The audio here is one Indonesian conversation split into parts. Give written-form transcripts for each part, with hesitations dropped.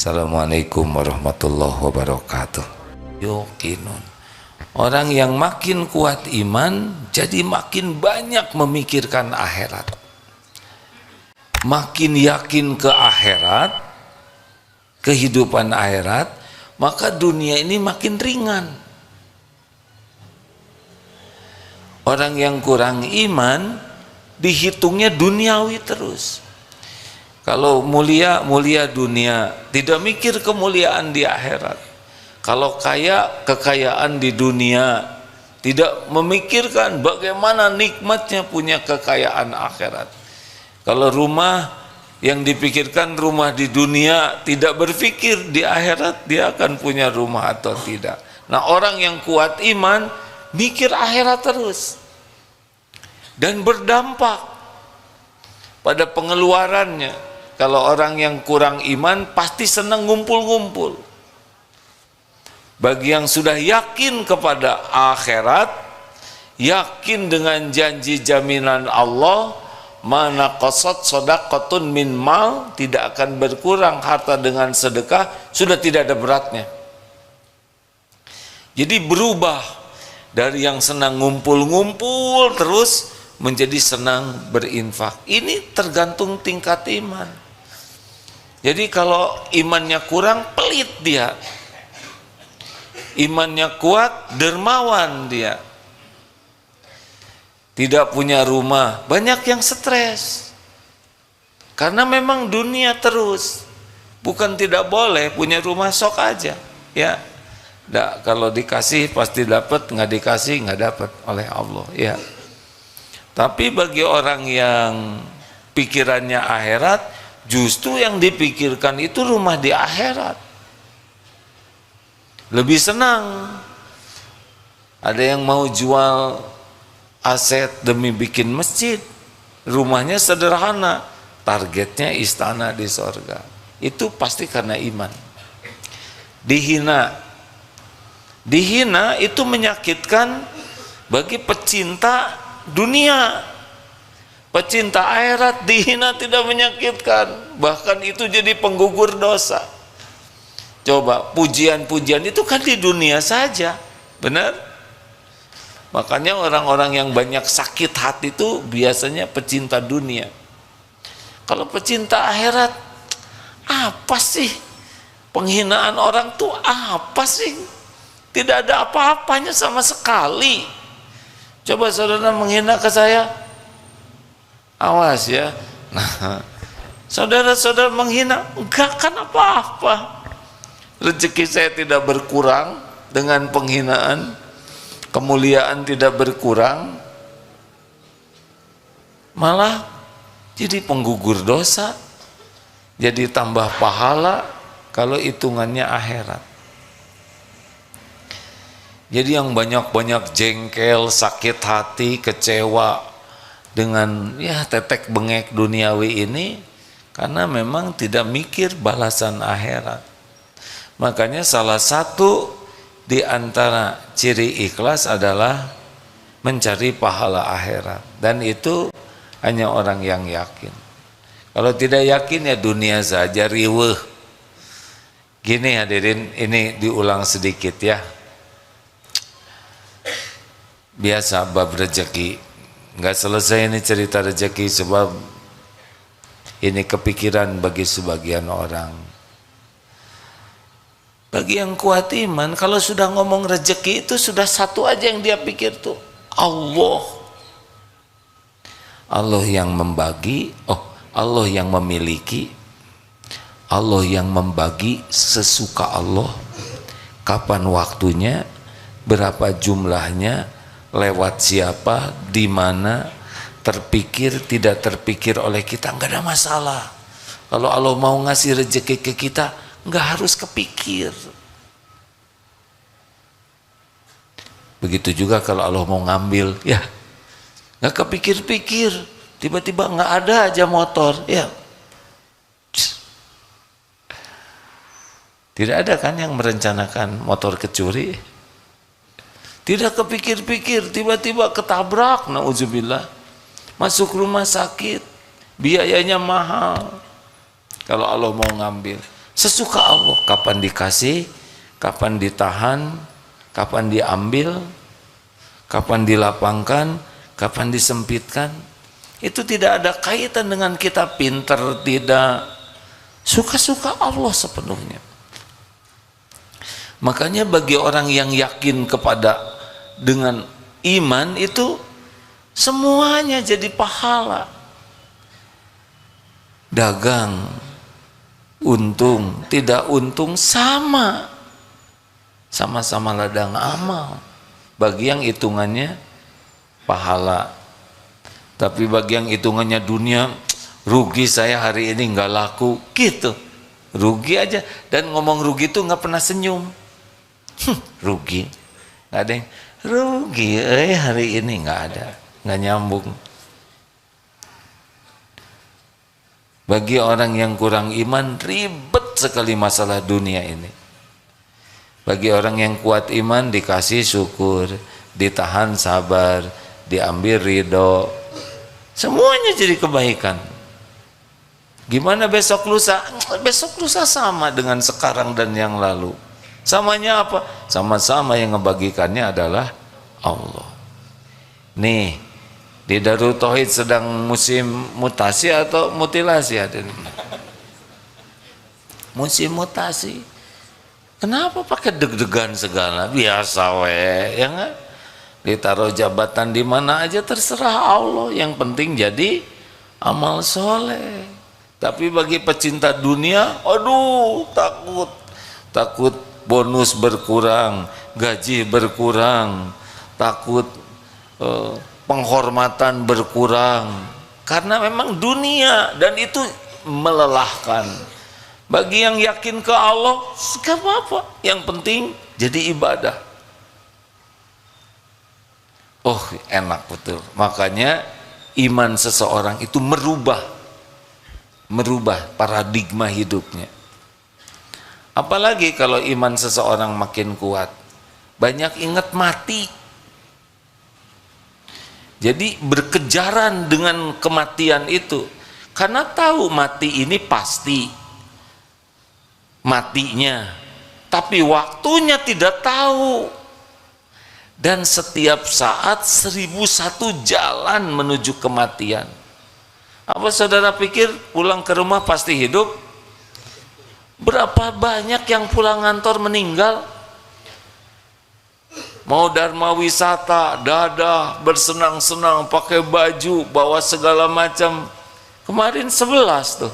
Assalamualaikum warahmatullahi wabarakatuh. Yuqinun. Orang yang makin kuat iman jadi makin banyak memikirkan akhirat. Makin yakin ke akhirat, kehidupan akhirat, maka dunia ini makin ringan. Orang yang kurang iman dihitungnya duniawi terus. Kalau mulia dunia, tidak mikir kemuliaan di akhirat. Kalau kaya, kekayaan di dunia, tidak memikirkan bagaimana nikmatnya punya kekayaan akhirat. Kalau rumah, yang dipikirkan rumah di dunia, tidak berpikir di akhirat dia akan punya rumah atau tidak. Nah, orang yang kuat iman mikir akhirat terus dan berdampak pada pengeluarannya. Kalau orang yang kurang iman pasti senang ngumpul-ngumpul. Bagi yang sudah yakin kepada akhirat, yakin dengan janji jaminan Allah, mana qasad shadaqatun min mal, tidak akan berkurang harta dengan sedekah, sudah tidak ada beratnya. Jadi berubah dari yang senang ngumpul-ngumpul terus menjadi senang berinfak. Ini tergantung tingkat iman. Jadi kalau imannya kurang, pelit dia. Imannya kuat, dermawan dia. Tidak punya rumah, banyak yang stres. Karena memang dunia terus. Bukan tidak boleh punya rumah, sok aja, ya. Nggak, kalau dikasih pasti dapat, nggak dikasih nggak dapat oleh Allah, ya. Tapi bagi orang yang pikirannya akhirat, justru yang dipikirkan itu rumah di akhirat. Lebih senang. Ada yang mau jual aset demi bikin masjid. Rumahnya sederhana, targetnya istana di sorga. Itu pasti karena iman. Dihina. Dihina itu menyakitkan bagi pecinta dunia. Pecinta akhirat dihina tidak menyakitkan, bahkan itu jadi penggugur dosa. Coba, pujian-pujian itu kan di dunia saja, benar? Makanya orang-orang yang banyak sakit hati itu biasanya pecinta dunia. Kalau pecinta akhirat, apa sih? Penghinaan orang tuh apa sih? Tidak ada apa-apanya sama sekali. Coba saudara menghina ke saya, awas ya. Nah, saudara-saudara menghina, enggak kan apa-apa. Rezeki saya tidak berkurang dengan penghinaan, kemuliaan tidak berkurang, malah jadi penggugur dosa, jadi tambah pahala kalau hitungannya akhirat. Jadi yang banyak-banyak jengkel, sakit hati, kecewa dengan ya tetek bengek duniawi ini karena memang tidak mikir balasan akhirat. Makanya salah satu di antara ciri ikhlas adalah mencari pahala akhirat, dan itu hanya orang yang yakin. Kalau tidak yakin ya dunia saja riweuh. Gini hadirin, ini diulang sedikit ya. Biasa bab rezeki, nggak selesai ini cerita rezeki sebab ini kepikiran bagi sebagian orang. Bagi yang kuat iman, kalau sudah ngomong rezeki itu sudah satu aja yang dia pikir tuh, Allah. Allah yang membagi, Allah yang memiliki, Allah yang membagi sesuka Allah. Kapan waktunya, berapa jumlahnya, lewat siapa, di mana, terpikir, tidak terpikir oleh kita, nggak ada masalah. Kalau Allah mau ngasih rezeki ke kita, nggak harus kepikir. Begitu juga kalau Allah mau ngambil, ya nggak kepikir-pikir, tiba-tiba nggak ada aja motor, ya. Tidak ada kan yang merencanakan motor kecuri? Tidak kepikir-pikir, tiba-tiba ketabrak, na'udzubillah, masuk rumah sakit, biayanya mahal. Kalau Allah mau ngambil, Sesuka Allah, kapan dikasih, kapan ditahan, kapan diambil, kapan dilapangkan, kapan disempitkan. Itu tidak ada kaitan dengan kita pinter tidak. Suka-suka Allah sepenuhnya. Makanya bagi orang yang yakin kepada dengan iman itu semuanya jadi pahala. Dagang, untung, tidak untung sama. Sama-sama ladang amal. Bagi yang hitungannya pahala. Tapi bagi yang hitungannya dunia, rugi saya hari ini nggak laku, gitu. Rugi aja. Dan ngomong rugi itu nggak pernah senyum. Rugi. Nggak ada yang rugi. Hari ini nggak ada, nggak nyambung. Bagi orang yang kurang iman, ribet sekali masalah dunia ini. Bagi orang yang kuat iman, dikasih syukur, ditahan sabar, diambil ridho, semuanya jadi kebaikan. Gimana besok lusa? Besok lusa sama dengan sekarang dan yang lalu. Samanya apa? Sama-sama yang ngebagikannya adalah Allah. Nih, di Darul Tauhid sedang musim mutasi atau mutilasi hadirin? Musim mutasi. Kenapa pakai deg-degan segala? Biasa we, ya enggak? Ditaruh jabatan di mana aja terserah Allah, yang penting jadi amal soleh. Tapi bagi pecinta dunia, aduh, takut bonus berkurang, gaji berkurang, takut penghormatan berkurang, karena memang dunia, dan itu melelahkan. Bagi yang yakin ke Allah, gak apa-apa, yang penting jadi ibadah. Oh, enak betul. Makanya iman seseorang itu merubah paradigma hidupnya. Apalagi kalau iman seseorang makin kuat, banyak ingat mati. Jadi berkejaran dengan kematian itu, karena tahu mati ini pasti matinya, tapi waktunya tidak tahu. Dan setiap saat 1001 jalan menuju kematian. Apa saudara pikir pulang ke rumah pasti hidup? Berapa banyak yang pulang kantor meninggal? Mau dharma wisata, dadah, bersenang-senang, pakai baju, bawa segala macam. Kemarin 11 tuh.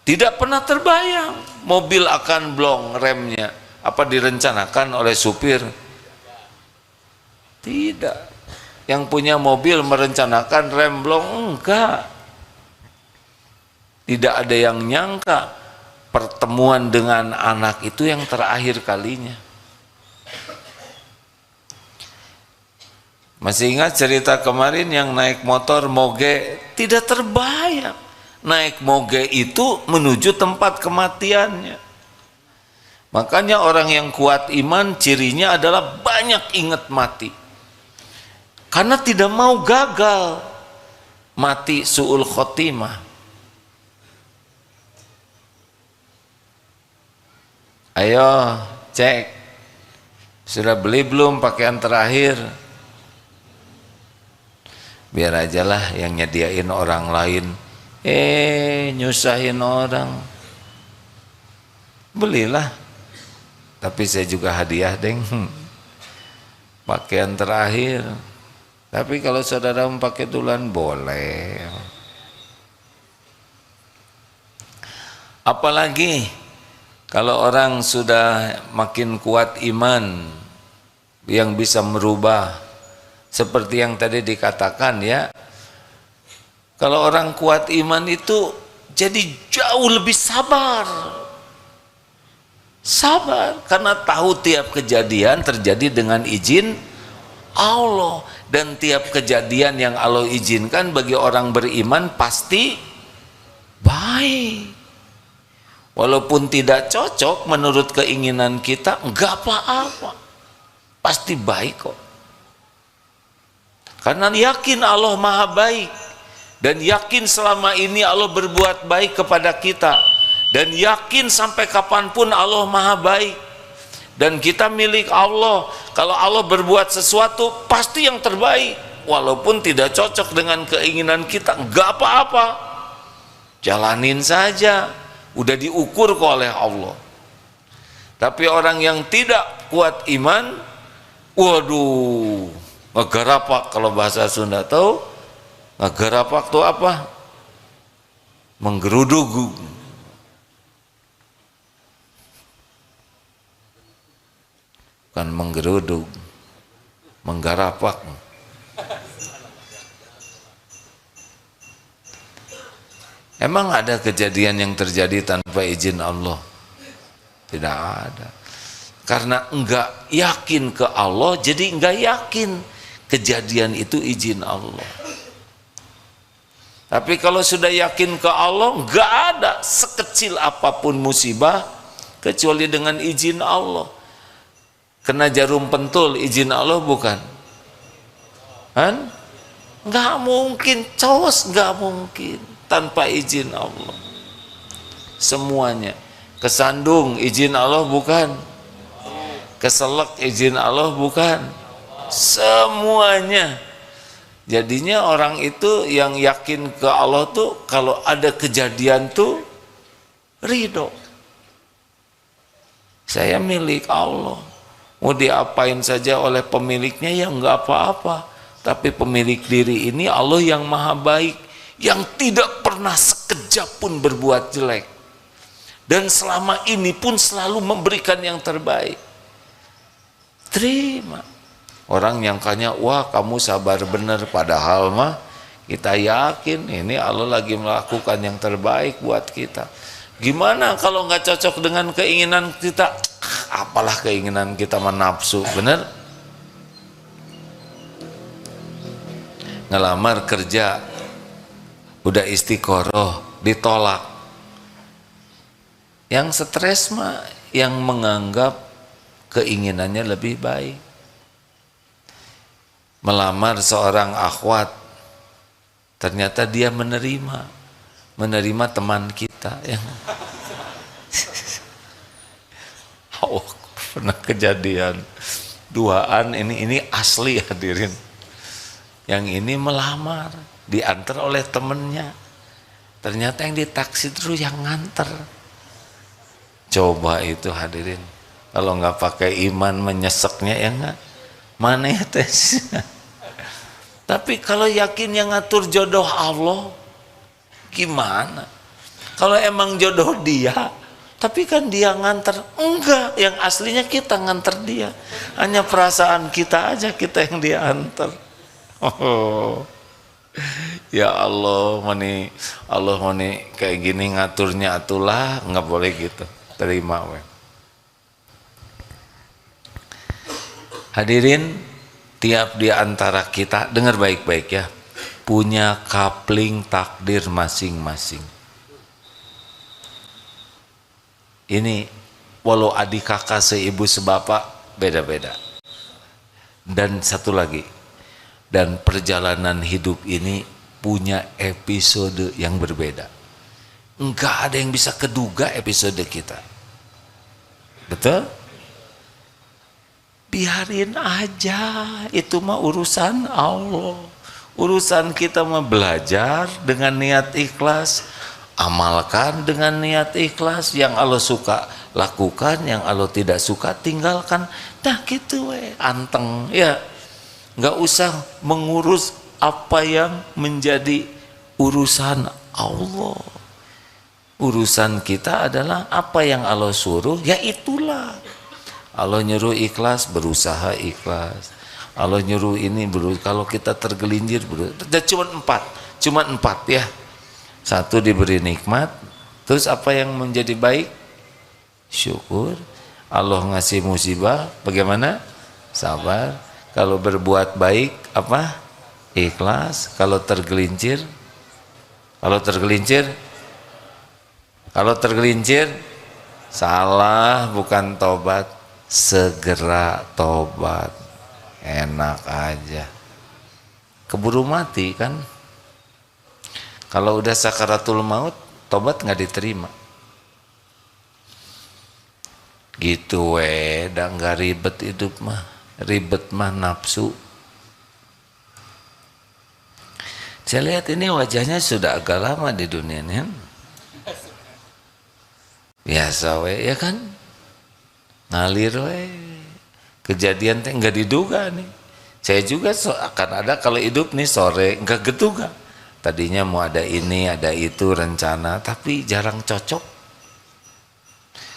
Tidak pernah terbayang mobil akan blong remnya. Apa direncanakan oleh supir? Tidak. Yang punya mobil merencanakan rem blong? Enggak. Tidak ada yang nyangka pertemuan dengan anak itu yang terakhir kalinya. Masih ingat cerita kemarin yang naik motor moge? Tidak terbayang naik moge itu menuju tempat kematiannya. Makanya orang yang kuat iman cirinya adalah banyak ingat mati, karena tidak mau gagal, mati su'ul khotimah. Ayo cek, sudah beli belum pakaian terakhir? Biar aja lah yang nyediain orang lain, nyusahin orang. Belilah, tapi saya juga hadiah deng, pakaian terakhir. Tapi kalau saudara mau pakai duluan boleh. Apalagi kalau orang sudah makin kuat iman, yang bisa merubah, seperti yang tadi dikatakan ya, kalau orang kuat iman itu jadi jauh lebih sabar. Sabar, karena tahu tiap kejadian terjadi dengan izin Allah, dan tiap kejadian yang Allah izinkan bagi orang beriman pasti baik. Walaupun tidak cocok menurut keinginan kita, enggak apa-apa, pasti baik kok. Karena yakin Allah maha baik, dan yakin selama ini Allah berbuat baik kepada kita, dan yakin sampai kapanpun Allah maha baik, dan kita milik Allah. Kalau Allah berbuat sesuatu pasti yang terbaik, walaupun tidak cocok dengan keinginan kita, enggak apa-apa, jalanin saja, udah diukur oleh Allah. Tapi orang yang tidak kuat iman, waduh, ngegarapak, kalau bahasa Sunda tahu ngegarapak itu apa? Menggeruduk. Bukan menggeruduk, menggarapak. Emang ada kejadian yang terjadi tanpa izin Allah? Tidak ada. Karena enggak yakin ke Allah, jadi enggak yakin kejadian itu izin Allah. Tapi kalau sudah yakin ke Allah, enggak ada sekecil apapun musibah kecuali dengan izin Allah. Kena jarum pentul, izin Allah bukan? Kan? Enggak mungkin, cowos enggak mungkin tanpa izin Allah. Semuanya. Kesandung, izin Allah bukan? Keselak, izin Allah bukan? Semuanya. Jadinya orang itu yang yakin ke Allah tuh kalau ada kejadian tuh ridho. Saya milik Allah, mau diapain saja oleh pemiliknya ya enggak apa-apa. Tapi pemilik diri ini Allah yang maha baik, yang tidak pernah sekejap pun berbuat jelek, dan selama ini pun selalu memberikan yang terbaik. Terima. Orang yang kanya, wah kamu sabar bener, padahal mah kita yakin ini Allah lagi melakukan yang terbaik buat kita. Gimana kalau nggak cocok dengan keinginan kita? Apalah keinginan kita, menafsu, bener? Ngelamar kerja, udah istiqoroh, ditolak. Yang stres mah yang menganggap keinginannya lebih baik. Melamar seorang akhwat, ternyata dia menerima teman kita yang oh, pernah kejadian duaan, ini asli hadirin. Yang ini melamar, diantar oleh temennya, ternyata yang ditaksi terus yang nganter. Coba itu hadirin, kalau nggak pakai iman menyeseknya ya nggak, mana ya tes. Tapi kalau yakin yang ngatur jodoh Allah, gimana? Kalau emang jodoh dia, tapi kan dia nganter, enggak, yang aslinya kita nganter dia, hanya perasaan kita aja kita yang dia antar. Oh, ya Allah, mani kayak gini ngaturnya atulah, nggak boleh gitu, terima we. Hadirin, tiap di antara kita, dengar baik-baik ya, punya kapling takdir masing-masing. Ini walau adik kakak seibu sebapak beda-beda. Dan satu lagi, dan perjalanan hidup ini punya episode yang berbeda. Enggak ada yang bisa keduga episode kita. Betul? Biarin aja, itu mah urusan Allah. Urusan kita mah belajar dengan niat ikhlas, amalkan dengan niat ikhlas. Yang Allah suka lakukan, yang Allah tidak suka tinggalkan. Nah gitu anteng ya. Nggak usah mengurus apa yang menjadi urusan Allah. Urusan kita adalah apa yang Allah suruh, ya itulah. Allah nyuruh ikhlas, berusaha ikhlas. Allah nyuruh ini, kalau kita tergelincir, cuma empat ya. Satu, diberi nikmat, terus apa yang menjadi baik? Syukur. Allah ngasih musibah, bagaimana? Sabar. Kalau berbuat baik, apa? Ikhlas. Kalau tergelincir, salah, bukan tobat, segera tobat. Enak aja, keburu mati kan. Kalau udah sakaratul maut, tobat nggak diterima. Gitu dah nggak ribet hidup mah. Ribet mah nafsu. Saya lihat ini wajahnya sudah agak lama di dunia ini. Biasa ya kan? Ngalir kejadian teh nggak diduga nih. Saya juga akan ada kalau hidup nih sore nggak keduga. Tadinya mau ada ini, ada itu rencana, tapi jarang cocok.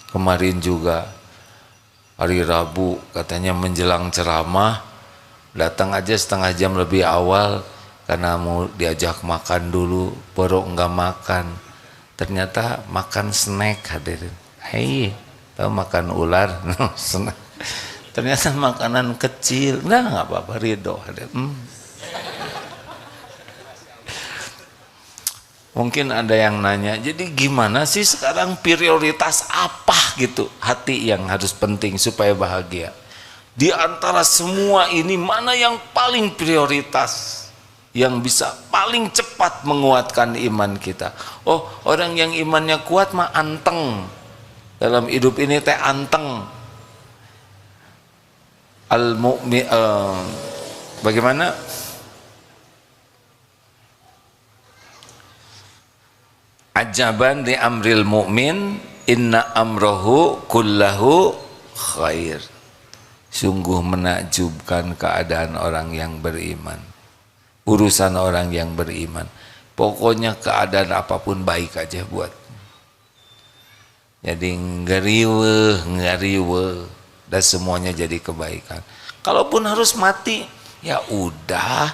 Kemarin juga hari Rabu katanya menjelang ceramah, datang aja setengah jam lebih awal karena mau diajak makan dulu, baru enggak makan. Ternyata makan snack hadirin. Hei, tahu makan ular? Ternyata makanan kecil. Nah, nggak apa-apa, ridho hadirin. Mungkin ada yang nanya, jadi gimana sih sekarang prioritas apa gitu hati yang harus penting supaya bahagia? Di antara semua ini mana yang paling prioritas? Yang bisa paling cepat menguatkan iman kita. Oh, orang yang imannya kuat mah anteng. Dalam hidup ini teh anteng. Al-mu'min bagaimana? Ajaban li amril mu'min inna amrohu kullahu khair. Sungguh menakjubkan keadaan orang yang beriman, urusan orang yang beriman. Pokoknya keadaan apapun baik aja buat. Jadi ngeriwe dan semuanya jadi kebaikan. Kalaupun harus mati, ya udah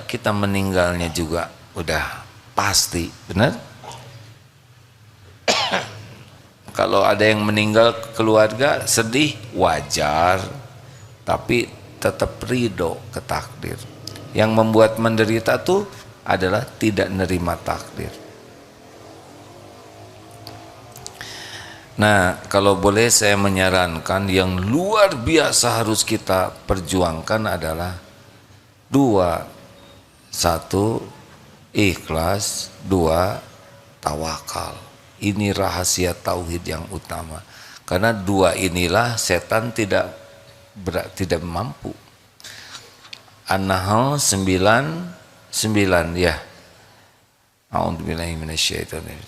kita meninggalnya juga udah pasti, benar? Kalau ada yang meninggal keluarga sedih wajar, tapi tetap ridho ke takdir. Yang membuat menderita tuh adalah tidak nerima takdir. Nah, kalau boleh saya menyarankan yang luar biasa harus kita perjuangkan adalah dua. Satu, ikhlas. Dua, tawakal. Ini rahasia tauhid yang utama. Karena dua inilah setan tidak mampu. An-Nahl 9:9 ya. A'udzubillahi minasyaitonir.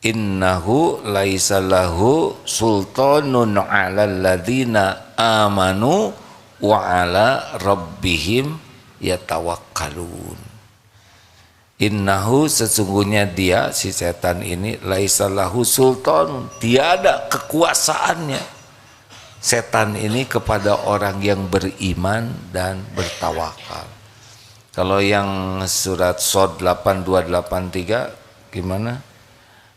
Innahu laisa lahu sultanun 'alal ladzina amanu wa 'ala rabbihim yatawakkalun. Innahu sesungguhnya dia si setan ini laisa lahu sultan, tiada kekuasaannya setan ini kepada orang yang beriman dan bertawakal. Kalau yang surat Shad 8283 gimana?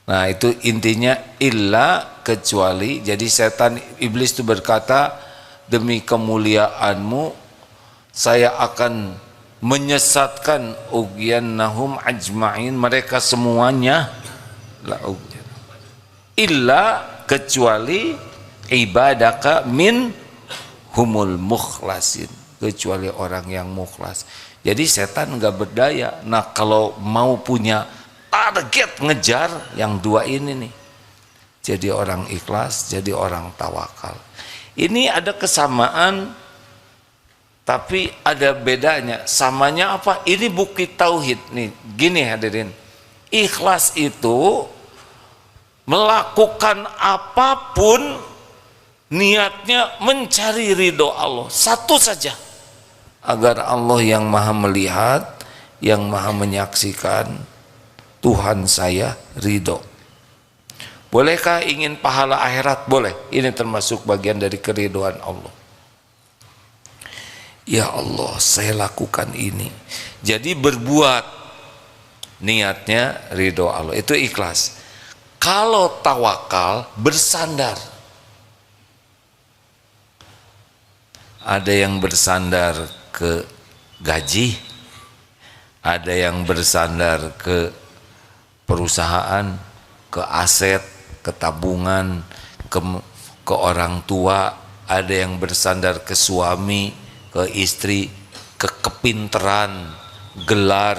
Nah, itu intinya illa kecuali. Jadi setan iblis itu berkata, demi kemuliaanmu saya akan menyesatkan nahum ajma'in, mereka semuanya illa kecuali ibadaka min humul mukhlasin, kecuali orang yang mukhlas. Jadi setan nggak berdaya. Nah, kalau mau punya target ngejar yang dua ini nih, jadi orang ikhlas, jadi orang tawakal. Ini ada kesamaan tapi ada bedanya. Samanya apa? Ini bukti tauhid nih. Gini hadirin, ikhlas itu melakukan apapun niatnya mencari ridho Allah, satu saja, agar Allah yang maha melihat, yang maha menyaksikan, Tuhan saya ridho. Bolehkah ingin pahala akhirat? Boleh. Ini termasuk bagian dari keridhoan Allah. Ya Allah, saya lakukan ini. Jadi berbuat niatnya ridho Allah, itu ikhlas. Kalau tawakal bersandar. Ada yang bersandar ke gaji, ada yang bersandar ke perusahaan, ke aset, ke tabungan, ke orang tua, ada yang bersandar ke suami, ke istri, ke kepinteran, gelar,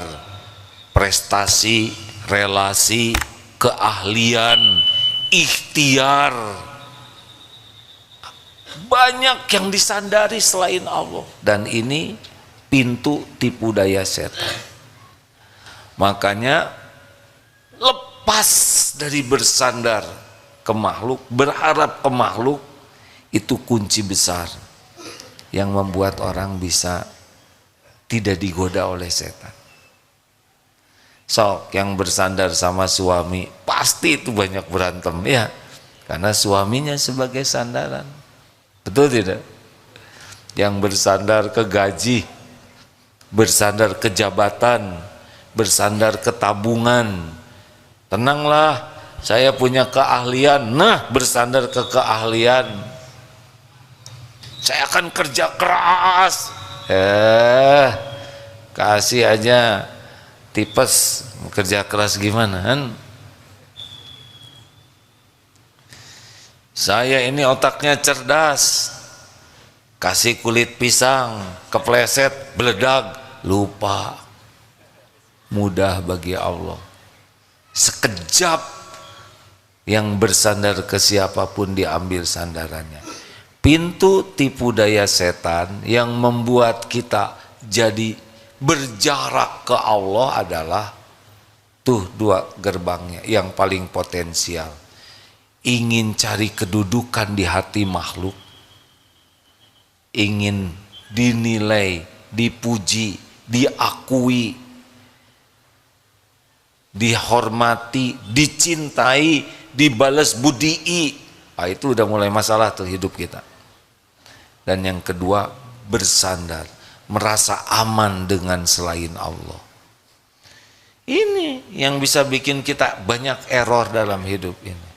prestasi, relasi, keahlian, ikhtiar. Banyak yang disandari selain Allah, dan ini pintu tipu daya setan. Makanya lepas dari bersandar ke makhluk, berharap ke makhluk, itu kunci besar yang membuat orang bisa tidak digoda oleh setan. Sok yang bersandar sama suami pasti itu banyak berantem ya, karena suaminya sebagai sandaran. Betul tidak? Yang bersandar ke gaji, bersandar ke jabatan, bersandar ke tabungan, tenanglah saya punya keahlian, nah bersandar ke keahlian, saya akan kerja keras, kasih aja tipes, kerja keras gimana kan? Saya ini otaknya cerdas, kasih kulit pisang, kepleset, beledag, lupa. Mudah bagi Allah. Sekejap yang bersandar ke siapapun diambil sandarannya. Pintu tipu daya setan yang membuat kita jadi berjarak ke Allah adalah tuh dua gerbangnya yang paling potensial. Ingin cari kedudukan di hati makhluk, ingin dinilai, dipuji, diakui, dihormati, dicintai, dibalas budii. Nah, itu udah mulai masalah tuh hidup kita. Dan yang kedua, bersandar, merasa aman dengan selain Allah. Ini yang bisa bikin kita banyak error dalam hidup ini.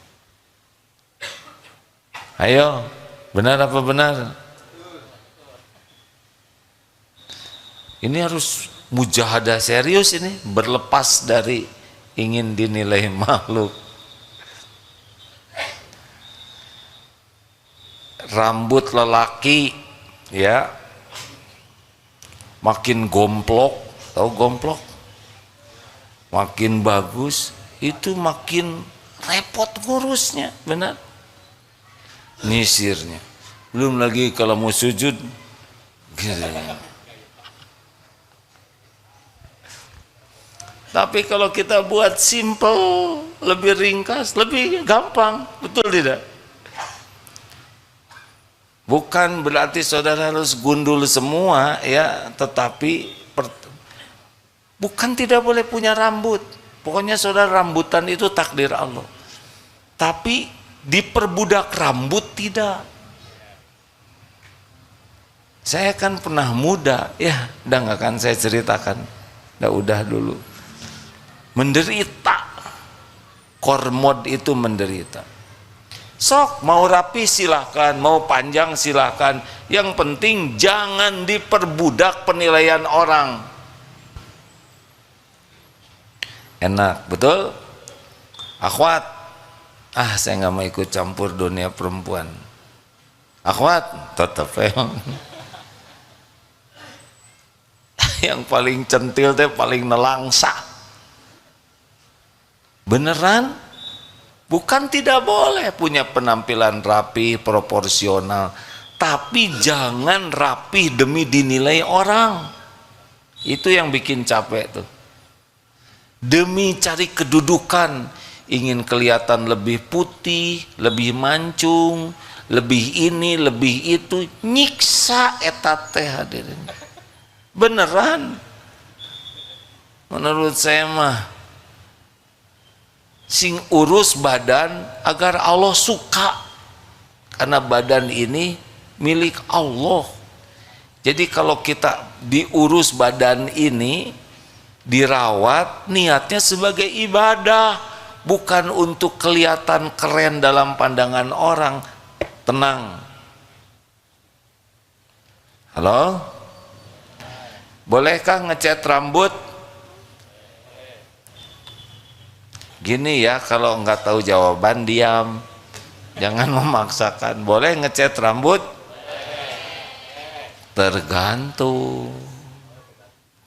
Ayo, benar apa benar? Ini harus mujahadah serius ini, berlepas dari ingin dinilai makhluk. Rambut lelaki ya makin gomplok, tahu gomplok? Makin bagus, itu makin repot ngurusnya, benar? Nyisirnya. Belum lagi kalau mau sujud gitu. Tapi kalau kita buat simple, lebih ringkas, lebih gampang, betul tidak? Bukan berarti saudara harus gundul semua ya, tetapi bukan tidak boleh punya rambut. Pokoknya saudara rambutan itu takdir Allah. Tapi diperbudak rambut tidak. Saya kan pernah muda, ya udah nggak akan saya ceritakan, udah dulu. Menderita, kormod itu menderita. Sok mau rapi silahkan, mau panjang silahkan. Yang penting jangan diperbudak penilaian orang. Enak, betul? Akhwat, saya nggak mau ikut campur dunia perempuan. Akhwat, tetap ya. Yang paling centil teh paling nelangsa. Beneran? Bukan tidak boleh punya penampilan rapi, proporsional, tapi jangan rapi demi dinilai orang. Itu yang bikin capek tuh. Demi cari kedudukan, ingin kelihatan lebih putih, lebih mancung, lebih ini, lebih itu, nyiksa etat teh hadirin. Beneran. Menurut saya mah sing urus badan agar Allah suka, karena badan ini milik Allah. Jadi kalau kita diurus badan ini, dirawat, niatnya sebagai ibadah, bukan untuk kelihatan keren dalam pandangan orang. Tenang. Halo? Bolehkah ngecat rambut? Gini ya, kalau nggak tahu jawaban diam, jangan memaksakan. Boleh ngecat rambut? Tergantung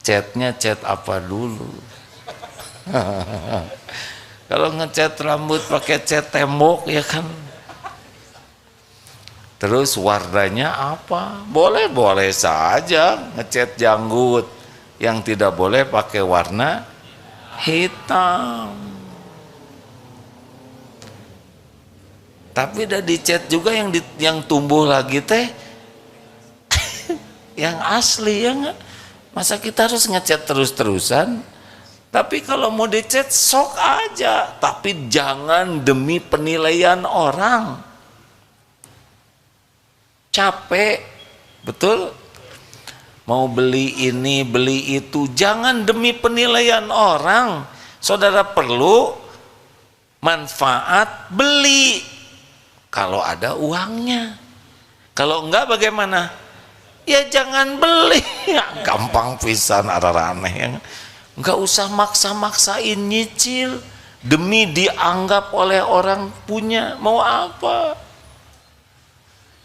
catnya cat apa dulu. Kalau ngecat rambut pakai cat tembok ya kan. Terus warnanya apa? Boleh-boleh saja ngecat janggut. Yang tidak boleh pakai warna hitam. Tapi udah dicat juga yang tumbuh lagi teh yang asli ya nggak? Masa kita harus ngecat terus-terusan? Tapi kalau mau dicat sok aja, tapi jangan demi penilaian orang. Capek, betul? Mau beli ini, beli itu, jangan demi penilaian orang. Saudara perlu manfaat, beli kalau ada uangnya. Kalau enggak bagaimana? Ya jangan beli. Gampang pisan, aneh ya. Enggak usah maksa-maksain nyicil demi dianggap oleh orang punya. Mau apa?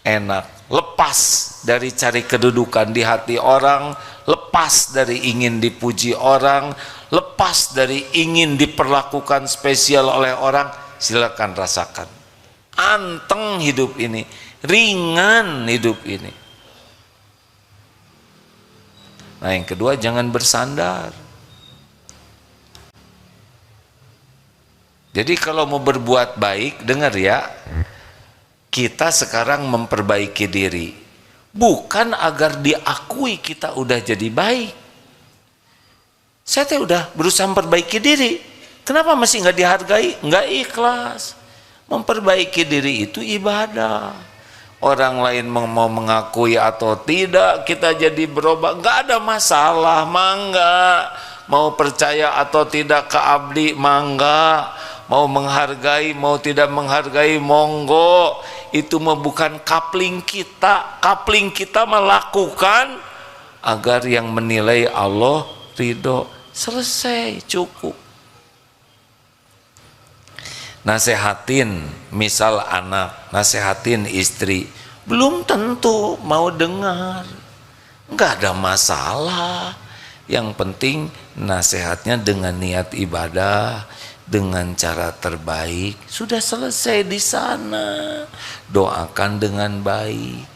Enak, lepas dari cari kedudukan di hati orang, lepas dari ingin dipuji orang, lepas dari ingin diperlakukan spesial oleh orang. Silakan rasakan. Anteng hidup ini, ringan hidup ini. Nah, yang kedua, jangan bersandar. Jadi kalau mau berbuat baik, dengar ya, kita sekarang memperbaiki diri, bukan agar diakui kita udah jadi baik. Saya teh udah berusaha memperbaiki diri, kenapa masih nggak dihargai? Nggak ikhlas. Memperbaiki diri itu ibadah. Orang lain mau mengakui atau tidak, kita jadi berubah, nggak ada masalah, mangga. Mau percaya atau tidak ke abdi, mangga. Mau menghargai, mau tidak menghargai, monggo. Itu mah bukan kapling kita. Kapling kita melakukan agar yang menilai Allah ridho. Selesai, cukup. Nasehatin, misal anak, nasehatin istri, belum tentu mau dengar. Enggak ada masalah. Yang penting nasihatnya dengan niat ibadah, dengan cara terbaik. Sudah selesai di sana. Doakan dengan baik.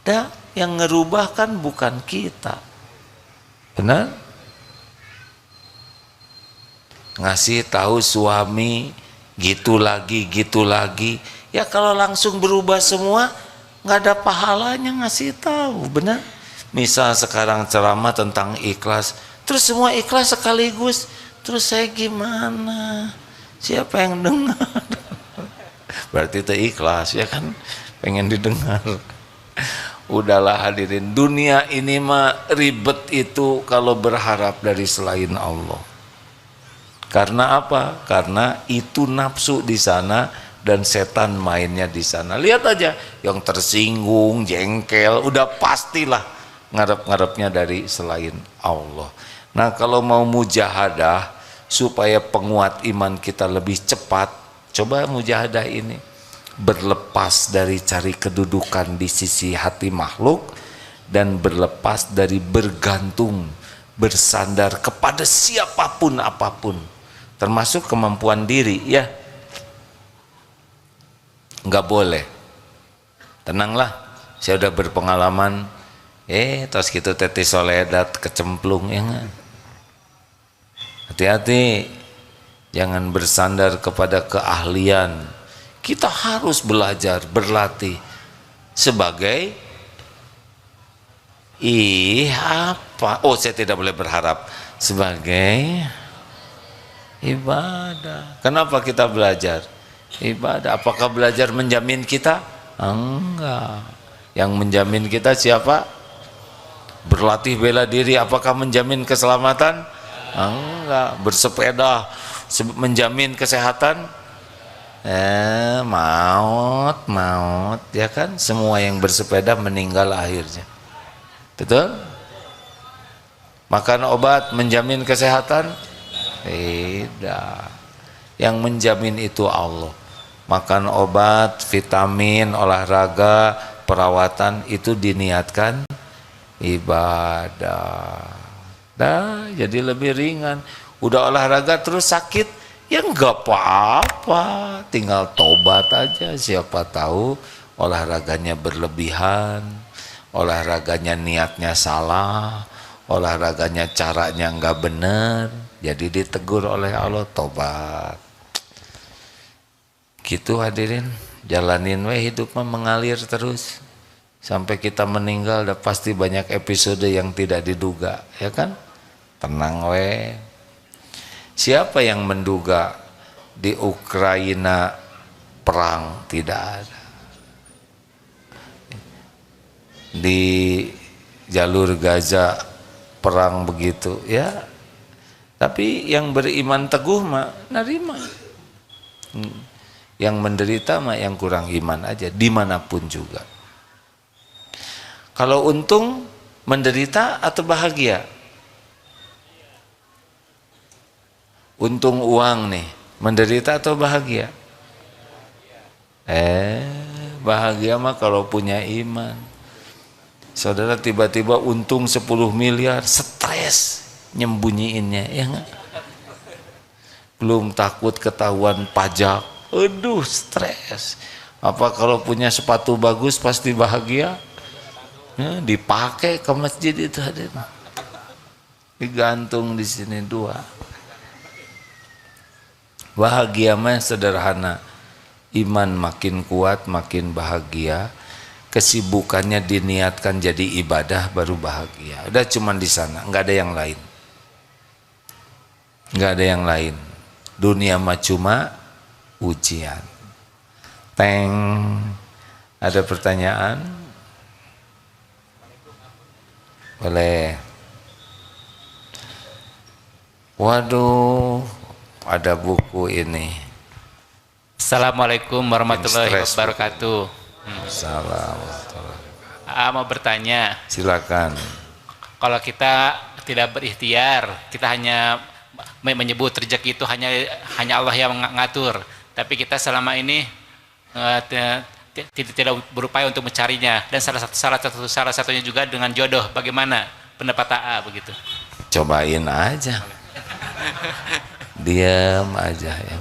Dah, yang ngerubah kan bukan kita. Benar? Ngasih tahu suami gitu lagi, gitu lagi. Ya kalau langsung berubah semua, nggak ada pahalanya ngasih tahu, benar? Misal sekarang ceramah tentang ikhlas, terus semua ikhlas sekaligus, terus saya gimana? Siapa yang dengar? Berarti itu ikhlas ya kan? Pengen didengar. Udahlah hadirin, dunia ini mah ribet itu kalau berharap dari selain Allah. Karena apa? Karena itu nafsu di sana dan setan mainnya di sana. Lihat aja, yang tersinggung, jengkel, udah pastilah ngarep-ngarepnya dari selain Allah. Nah, kalau mau mujahadah supaya penguat iman kita lebih cepat, coba mujahadah ini. Berlepas dari cari kedudukan di sisi hati makhluk dan berlepas dari bergantung, bersandar kepada siapapun apapun. Termasuk kemampuan diri ya, nggak boleh. Tenanglah, saya udah berpengalaman. Terus gitu Teti Soledad kecemplung ya nggak? Hati-hati, jangan bersandar kepada keahlian. Kita harus belajar, berlatih sebagai saya tidak boleh berharap sebagai ibadah. Kenapa kita belajar? Ibadah. Apakah belajar menjamin kita? Enggak. Yang menjamin kita siapa? Berlatih bela diri apakah menjamin keselamatan? Enggak. Bersepeda menjamin kesehatan? Maut ya kan? Semua yang bersepeda meninggal akhirnya. Betul? Makan obat menjamin kesehatan? Tidak. Yang menjamin itu Allah. Makan obat, vitamin, olahraga, perawatan itu diniatkan ibadah. Dah jadi lebih ringan. Udah olahraga terus sakit, ya nggak apa-apa, tinggal tobat aja. Siapa tahu olahraganya berlebihan, olahraganya niatnya salah, olahraganya caranya nggak bener, jadi ditegur oleh Allah, tobat. Gitu hadirin, jalanin we hidup mah mengalir terus sampai kita meninggal. Udah pasti banyak episode yang tidak diduga, ya kan? Tenang we. Siapa yang menduga di Ukraina perang? Tidak ada. Di jalur Gaza perang begitu, ya. Tapi yang beriman teguh mah nerima. Yang menderita mah yang kurang iman aja, dimanapun juga. Kalau untung menderita atau bahagia? Untung uang nih, menderita atau bahagia? Bahagia mah kalau punya iman. Saudara tiba-tiba untung 10 miliar, stres nyembunyiinnya, ya enggak? Belum takut ketahuan pajak, aduh stres. Apa kalau punya sepatu bagus pasti bahagia? Ya, dipakai ke masjid itu hadir. Digantung di sini dua. Bahagia mah sederhana. Iman makin kuat, makin bahagia. Kesibukannya diniatkan jadi ibadah baru bahagia. Udah cuman di sana, nggak ada yang lain. Nggak ada yang lain. Dunia mah cuma ujian. Teng. Ada pertanyaan? Boleh. Waduh, ada buku ini. Assalamualaikum warahmatullahi wabarakatuh. Salam. Mau bertanya. Silakan. Kalau kita tidak berikhtiar, kita hanya menyebut rezeki itu hanya Allah yang mengatur. Tapi kita selama ini tidak berupaya untuk mencarinya. Dan salah satunya juga dengan jodoh. Bagaimana pendapat AA begitu? Cobain aja. Diam aja ya.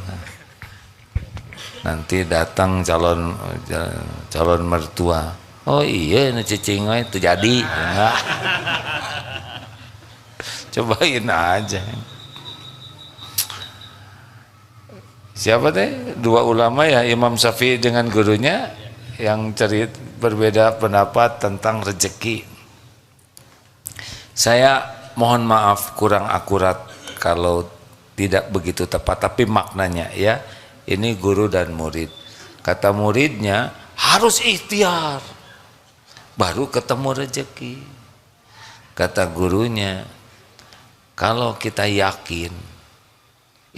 Nanti datang calon mertua. Oh iya, ini cicing itu jadi. Enggak. Cobain aja. Siapa teh? Dua ulama ya, Imam Syafi'i dengan gurunya yang berbeda pendapat tentang rezeki. Saya mohon maaf kurang akurat kalau tidak begitu tepat, tapi maknanya ya. Ini guru dan murid. Kata muridnya harus ikhtiar baru ketemu rezeki. Kata gurunya, kalau kita yakin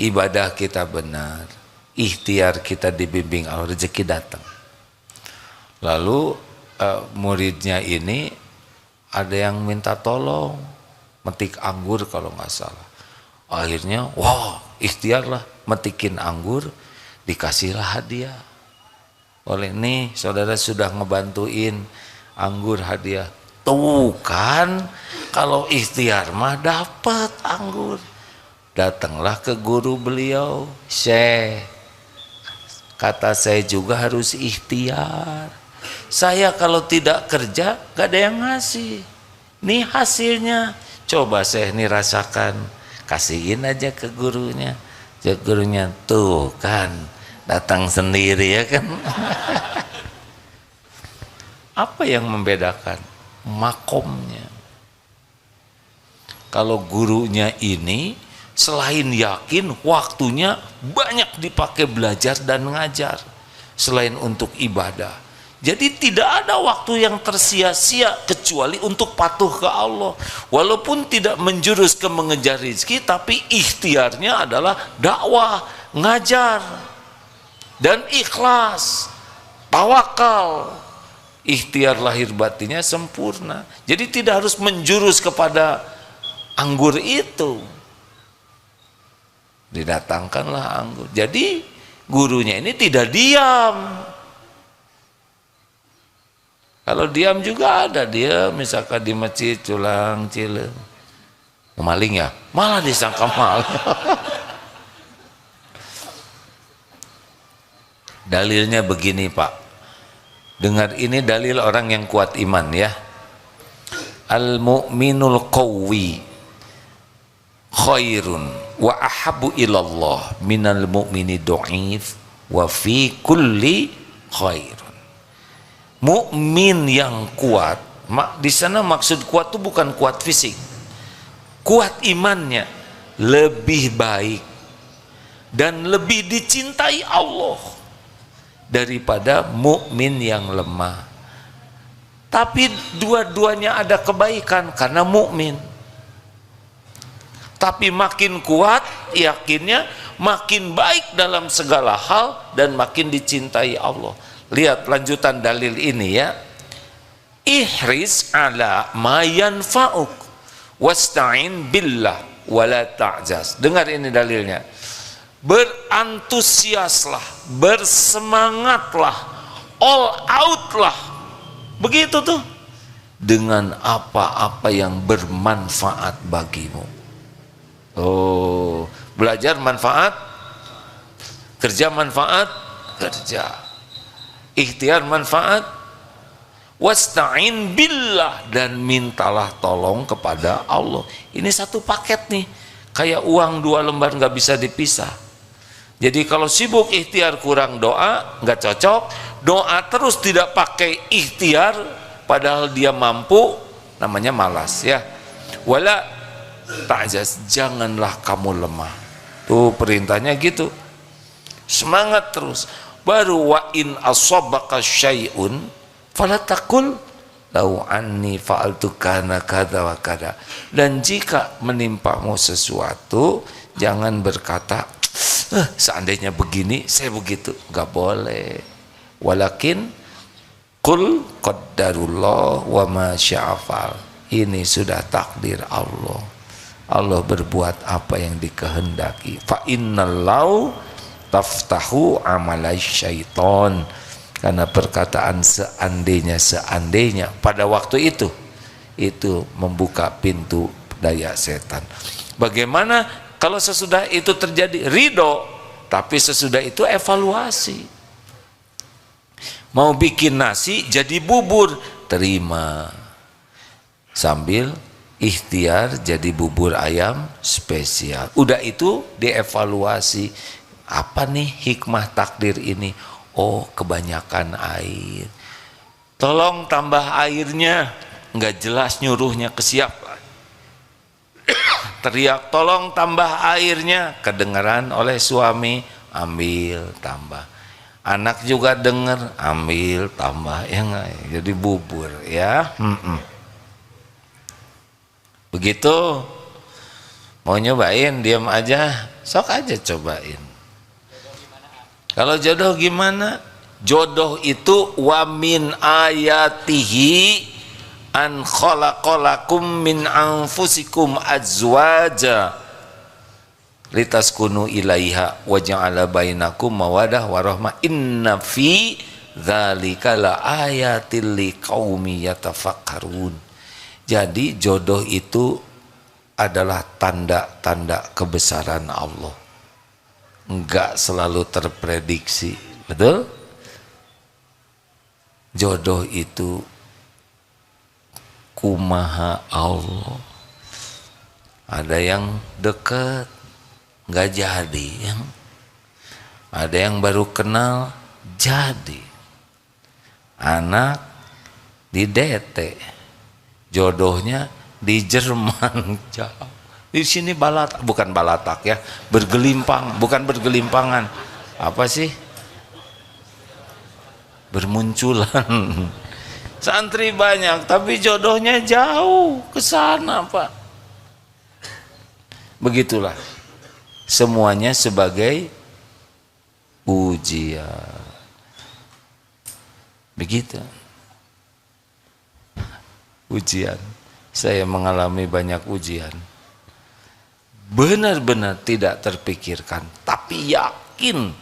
ibadah kita benar, ikhtiar kita dibimbing Allah, rezeki datang. Lalu muridnya ini ada yang minta tolong metik anggur kalau nggak salah. Akhirnya ikhtiarlah metikin anggur, dikasihlah hadiah. Oleh nih saudara sudah ngebantuin anggur hadiah. Tuh kan kalau ikhtiar mah dapat anggur. Datanglah ke guru beliau, Syekh, kata saya juga harus ikhtiar. Saya kalau tidak kerja gak ada yang ngasih. Nih hasilnya, coba Syekh nih rasakan. Kasihin aja ke gurunya. Gurunya tuh kan datang sendiri ya kan. Apa yang membedakan? Makomnya. Kalau gurunya ini selain yakin, waktunya banyak dipakai belajar dan ngajar selain untuk ibadah. Jadi tidak ada waktu yang tersia-sia kecuali untuk patuh ke Allah. Walaupun tidak menjurus ke mengejar rezeki, tapi ikhtiarnya adalah dakwah, ngajar, dan ikhlas, tawakal. Ikhtiar lahir batinnya sempurna. Jadi tidak harus menjurus kepada anggur itu. Didatangkanlah anggur. Jadi gurunya ini tidak diam. Kalau diam juga ada dia, misalkan di masjid culang cileng. maling ya, malah disangka maling. Dalilnya begini Pak, dengar ini dalil orang yang kuat iman ya. Al mu'minul qawwi khairun wa ahabu ilallah minal mu'mini do'if wa fi kulli khairun. Mukmin yang kuat, di sana maksud kuat itu bukan kuat fisik, kuat imannya, lebih baik dan lebih dicintai Allah daripada mukmin yang lemah. Tapi dua-duanya ada kebaikan karena mukmin. Tapi makin kuat yakinnya, makin baik dalam segala hal dan makin dicintai Allah. Lihat lanjutan dalil ini ya. Ihris ala ma yanfa'uk wasta'in billah wala ta'jaz. Dengar ini dalilnya. Berantusiaslah, bersemangatlah, all out lah. Begitu tuh. Dengan apa-apa yang bermanfaat bagimu. Oh, belajar manfaat, kerja manfaat, kerja. Ikhtiar manfaat, wasta'in billah, dan mintalah tolong kepada Allah. Ini satu paket nih, kayak uang 2 lembar nggak bisa dipisah. Jadi kalau sibuk ikhtiar kurang doa nggak cocok, doa terus tidak pakai ikhtiar padahal dia mampu, namanya malas ya. Wala ta'jaz, janganlah kamu lemah. Tuh perintahnya gitu, semangat terus. Baru wa in asabaka syai'un fala taqul lau anni fa'altu kana kada wa kada. Dan jika menimpamu sesuatu, jangan berkata seandainya begini saya begitu, nggak boleh. Walakin qul qaddarullah wa ma sya'afal. Ini sudah takdir Allah. Allah berbuat apa yang dikehendaki. Fa innallahu taftahu amalai syaiton. Karena perkataan seandainya pada waktu itu membuka pintu daya setan. Bagaimana kalau sesudah itu terjadi? Ridho, tapi sesudah itu evaluasi. Mau bikin nasi jadi bubur, terima, sambil ikhtiar jadi bubur ayam spesial. Udah itu dievaluasi, apa nih hikmah takdir ini? Oh, kebanyakan air, tolong tambah airnya. Nggak jelas nyuruhnya ke siapa. Teriak tolong tambah airnya, kedengaran oleh suami, ambil tambah. Anak juga dengar, ambil tambah, ya nggak? Jadi bubur ya. Begitu. Mau nyobain, diam aja, sok aja cobain. Kalau jodoh gimana? Jodoh itu wa min ayatihi an khalaqalakum min anfusikum azwaja litaskunu ilaiha wa ja'ala bainakum mawadah warahmah inna fi dzalika la ayatil liqaumi yatafakkarun. Jadi jodoh itu adalah tanda-tanda kebesaran Allah. Enggak selalu terprediksi, betul? Jodoh itu kumaha Allah. Ada yang dekat nggak jadi, ada yang baru kenal jadi. Anak di DT, jodohnya di Jerman jauh. Di sini bukan balatak ya, bergelimpang, bukan bergelimpangan. Apa sih? Bermunculan. Santri banyak, tapi jodohnya jauh ke sana, Pak. Begitulah. Semuanya sebagai ujian. Begitu. Ujian. Saya mengalami banyak ujian. Benar-benar tidak terpikirkan, tapi yakin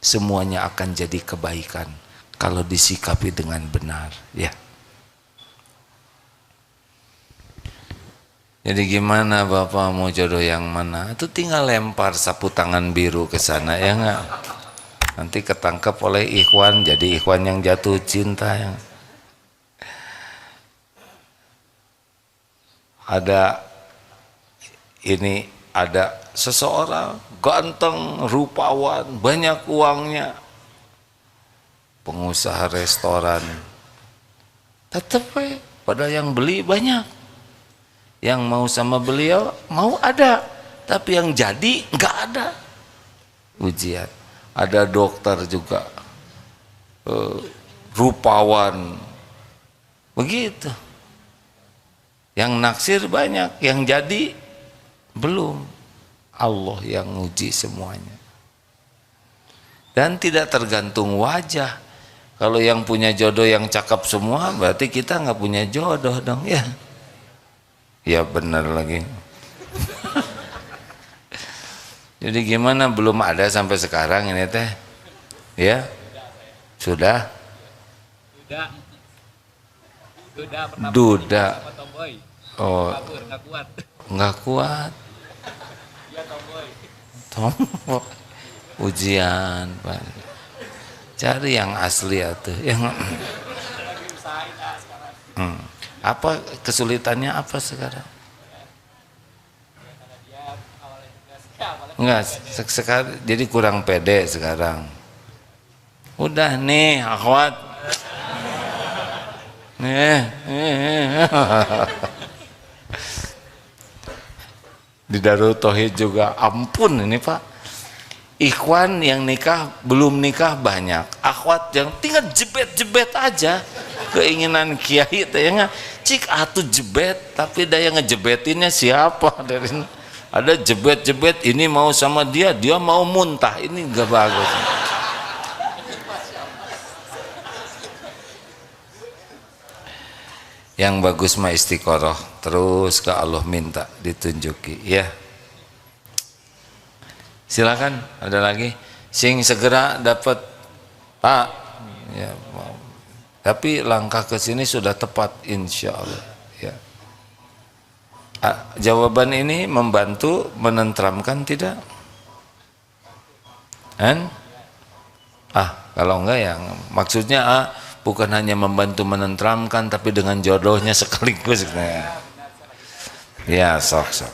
semuanya akan jadi kebaikan kalau disikapi dengan benar, ya. Jadi gimana Bapak mau jodoh yang mana? Itu tinggal lempar sapu tangan biru ke sana ya enggak? Nanti ketangkep oleh ikhwan, jadi ikhwan yang jatuh cinta. Yang ada seseorang ganteng, rupawan, banyak uangnya, pengusaha restoran, tetep pada yang beli banyak, yang mau sama beliau mau ada, tapi yang jadi nggak ada. Ujian. Ada dokter juga rupawan, begitu, yang naksir banyak, yang jadi belum. Allah yang uji semuanya, dan tidak tergantung wajah. Kalau yang punya jodoh yang cakep semua, berarti kita nggak punya jodoh dong ya. Ya benar lagi. Jadi gimana, belum ada sampai sekarang ini teh? Ya? Sudah? Duda. Oh, nggak kuat. Tomboy. Ujian, Pak. Cari yang asli atuh. Yang apa kesulitannya apa sekarang? Enggak, sekarang jadi kurang pede sekarang. Udah nih, akhwat. Di Darul Tauhid juga, ampun ini Pak. Ikhwan yang nikah, belum nikah banyak. Akhwat yang tinggal jebet-jebet aja. Keinginan kiai tanya, cik atuh jebet, tapi daya ngejebetinnya siapa? Dari ada jebet-jebet, ini mau sama dia, dia mau muntah, ini gak bagus. Yang bagus mah istiqoroh, terus ke Allah minta ditunjuki ya. Silakan, ada lagi sing segera dapat Pak ya, tapi langkah ke sini sudah tepat insya Allah ya. Jawaban ini membantu menenteramkan tidak? Kalau enggak ya maksudnya bukan hanya membantu menenteramkan, tapi dengan jodohnya sekaligus. Ya sok.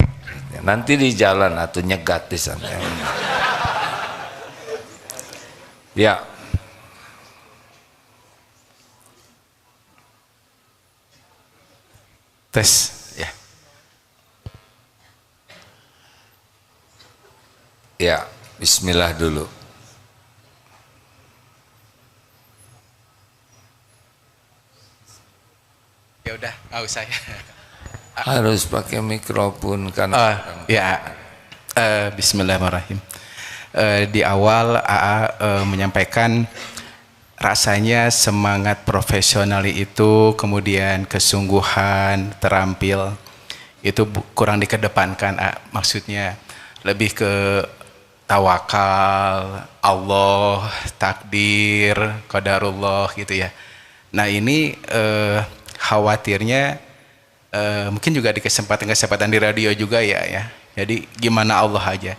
Nanti di jalan atau nyegat di sana. Ya. Tes. Ya, bismillah dulu. Ya udah, nggak usah ya. Harus pakai mikrofon kan. Bismillahirrahmanirrahim. Di awal AA menyampaikan rasanya semangat profesional itu, kemudian kesungguhan, terampil itu kurang dikedepankan. Maksudnya lebih ke tawakal, Allah, takdir, qadarullah gitu ya. Nah ini khawatirnya mungkin juga di kesempatan di radio juga ya. Jadi gimana Allah aja.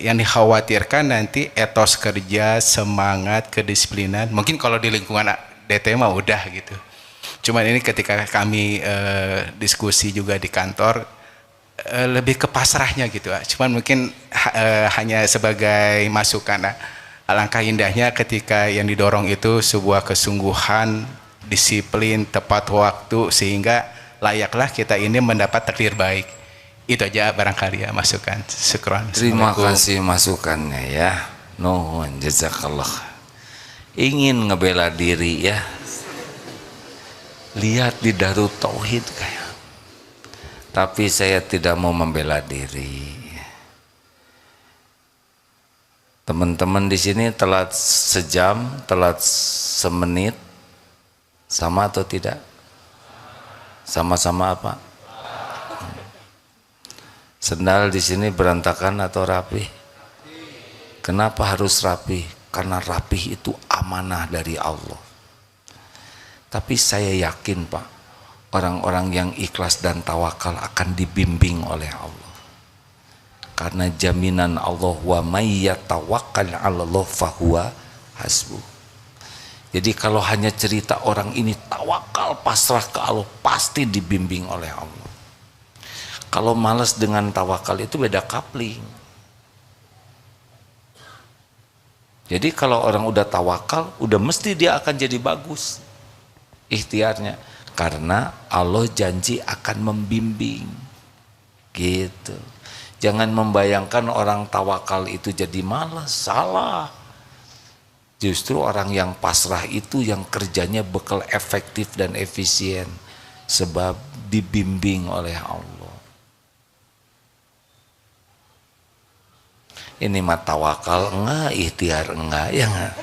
Yang dikhawatirkan nanti etos kerja, semangat, kedisiplinan. Mungkin kalau di lingkungan DT mah udah gitu. Cuman ini ketika kami diskusi juga di kantor, lebih ke pasrahnya gitu. Cuman mungkin hanya sebagai masukan. Alangkah indahnya ketika yang didorong itu sebuah kesungguhan, disiplin, tepat waktu, sehingga layaklah kita ini mendapat takdir baik. Itu aja barangkali ya masukan. Syukran. Terima kasih masukannya ya. Nuhun jazakallah. Ingin ngebela diri ya. Lihat di Darul Tauhid kayak. Tapi saya tidak mau membela diri. Teman-teman di sini telat sejam, telat semenit, sama atau tidak? Sama-sama apa? Sendal di sini berantakan atau rapi? Kenapa harus rapi? Karena rapi itu amanah dari Allah. Tapi saya yakin Pak, orang-orang yang ikhlas dan tawakal akan dibimbing oleh Allah. Karena jaminan Allah, wa may yatawakkal 'alallah fahuwa hasbuh. Jadi kalau hanya cerita orang ini tawakal, pasrah ke Allah, pasti dibimbing oleh Allah. Kalau malas dengan tawakal itu beda kapling. Jadi kalau orang udah tawakal, udah mesti dia akan jadi bagus ikhtiarnya. Karena Allah janji akan membimbing. Gitu. Jangan membayangkan orang tawakal itu jadi malas, salah. Justru orang yang pasrah itu yang kerjanya bakal efektif dan efisien. Sebab dibimbing oleh Allah. Ini mah tawakal enggak, ikhtiar enggak, ya enggak.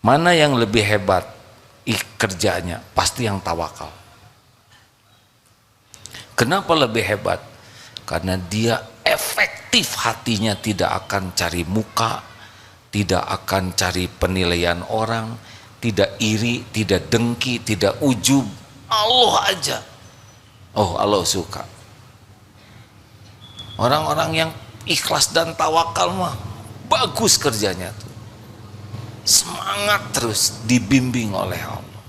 Mana yang lebih hebat kerjanya? Pasti yang tawakal. Kenapa lebih hebat? Karena dia efektif hatinya, tidak akan cari muka, tidak akan cari penilaian orang, tidak iri, tidak dengki, tidak ujub. Allah aja. Oh, Allah suka. Orang-orang yang ikhlas dan tawakal mah bagus kerjanya tuh. Semangat terus, dibimbing oleh Allah.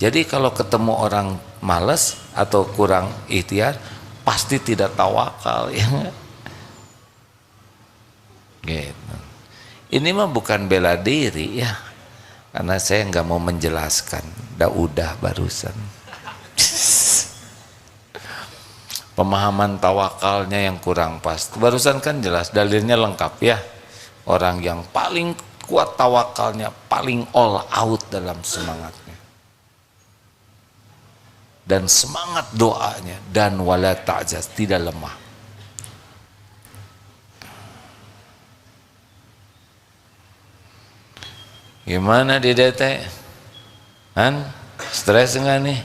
Jadi kalau ketemu orang malas atau kurang ikhtiar, pasti tidak tawakal, ya. Gitu. Ini mah bukan bela diri, ya. Karena saya nggak mau menjelaskan, udah barusan. Pemahaman tawakalnya yang kurang pas. Barusan kan jelas, dalilnya lengkap, ya. Orang yang paling kuat tawakalnya, paling all out dalam semangatnya. Dan semangat doanya, dan wala ta'jaz, tidak lemah. Gimana di DT? Han? Stres enggak nih?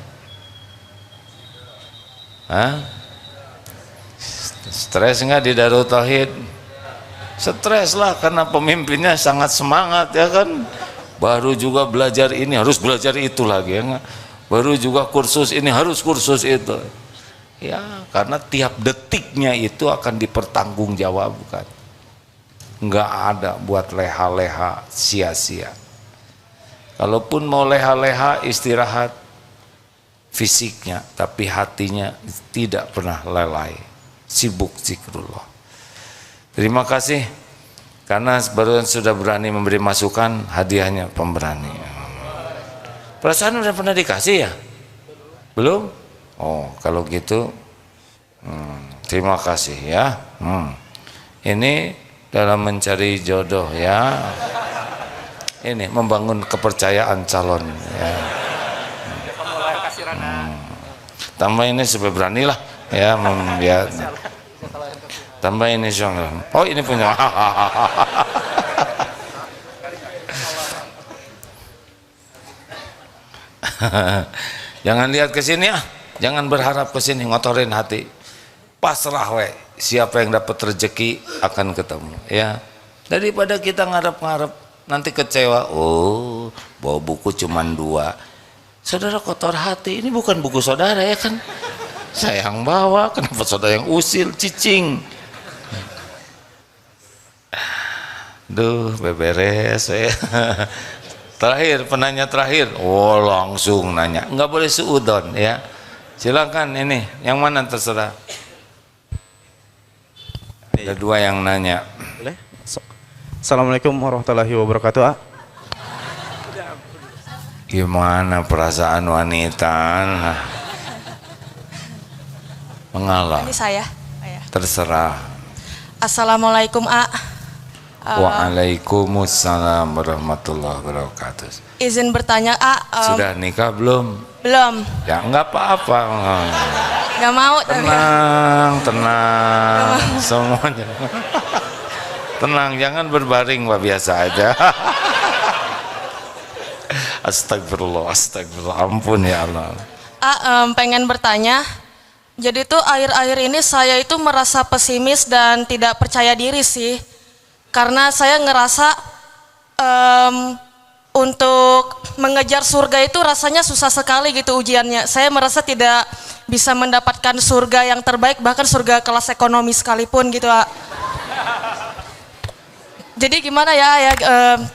Hah? Stres enggak di Darut Tauhid? Stres lah, karena pemimpinnya sangat semangat, ya kan. Baru juga belajar ini, harus belajar itu lagi, ya enggak? Baru juga kursus ini, harus kursus itu. Ya, karena tiap detiknya itu akan dipertanggungjawabkan. Enggak ada buat leha-leha sia-sia. Kalaupun mau leha-leha istirahat fisiknya, tapi hatinya tidak pernah lalai, sibuk zikrullah. Terima kasih karena baru sudah berani memberi masukan, hadiahnya pemberani. Perasaan udah pernah dikasih ya? Belum? Oh, kalau gitu terima kasih ya. Ini dalam mencari jodoh, ya. Ini membangun kepercayaan calon, ya. Tambah ini supaya beranilah, ya, ya. Tambah ini soalnya. Oh, ini punya. Jangan lihat ke sini, ah. Jangan berharap ke sini, ngotorin hati. Pasrah we, siapa yang dapat rezeki akan ketemu, ya. Daripada kita ngarep-ngarep nanti kecewa. Oh, bawa buku cuman 2. Saudara kotor hati, ini bukan buku saudara, ya kan. Saya yang bawa, kenapa saudara yang usil, cicing. Duh, beberes ya. Terakhir, penanya terakhir. Oh, langsung nanya. Enggak boleh suudon, ya. Silakan ini, yang mana terserah. Ada 2 yang nanya. Boleh? Assalamualaikum warahmatullahi wabarakatuh. Gimana perasaan wanita? Mengalah. Ini saya. Terserah. Assalamualaikum, A. Waalaikumsalam warahmatullahi wabarakatuh. Izin bertanya, A. Sudah nikah belum? Belum. Ya enggak apa-apa. Nggak mau. Tenang semuanya. Tenang, jangan berbaring, Pak, biasa aja. Astagfirullah, astagfirullah, ampun ya Allah. Pengen bertanya. Jadi tuh akhir-akhir ini saya itu merasa pesimis dan tidak percaya diri sih. Karena saya ngerasa untuk mengejar surga itu rasanya susah sekali gitu ujiannya. Saya merasa tidak bisa mendapatkan surga yang terbaik, bahkan surga kelas ekonomi sekalipun gitu, Ak. Jadi gimana ya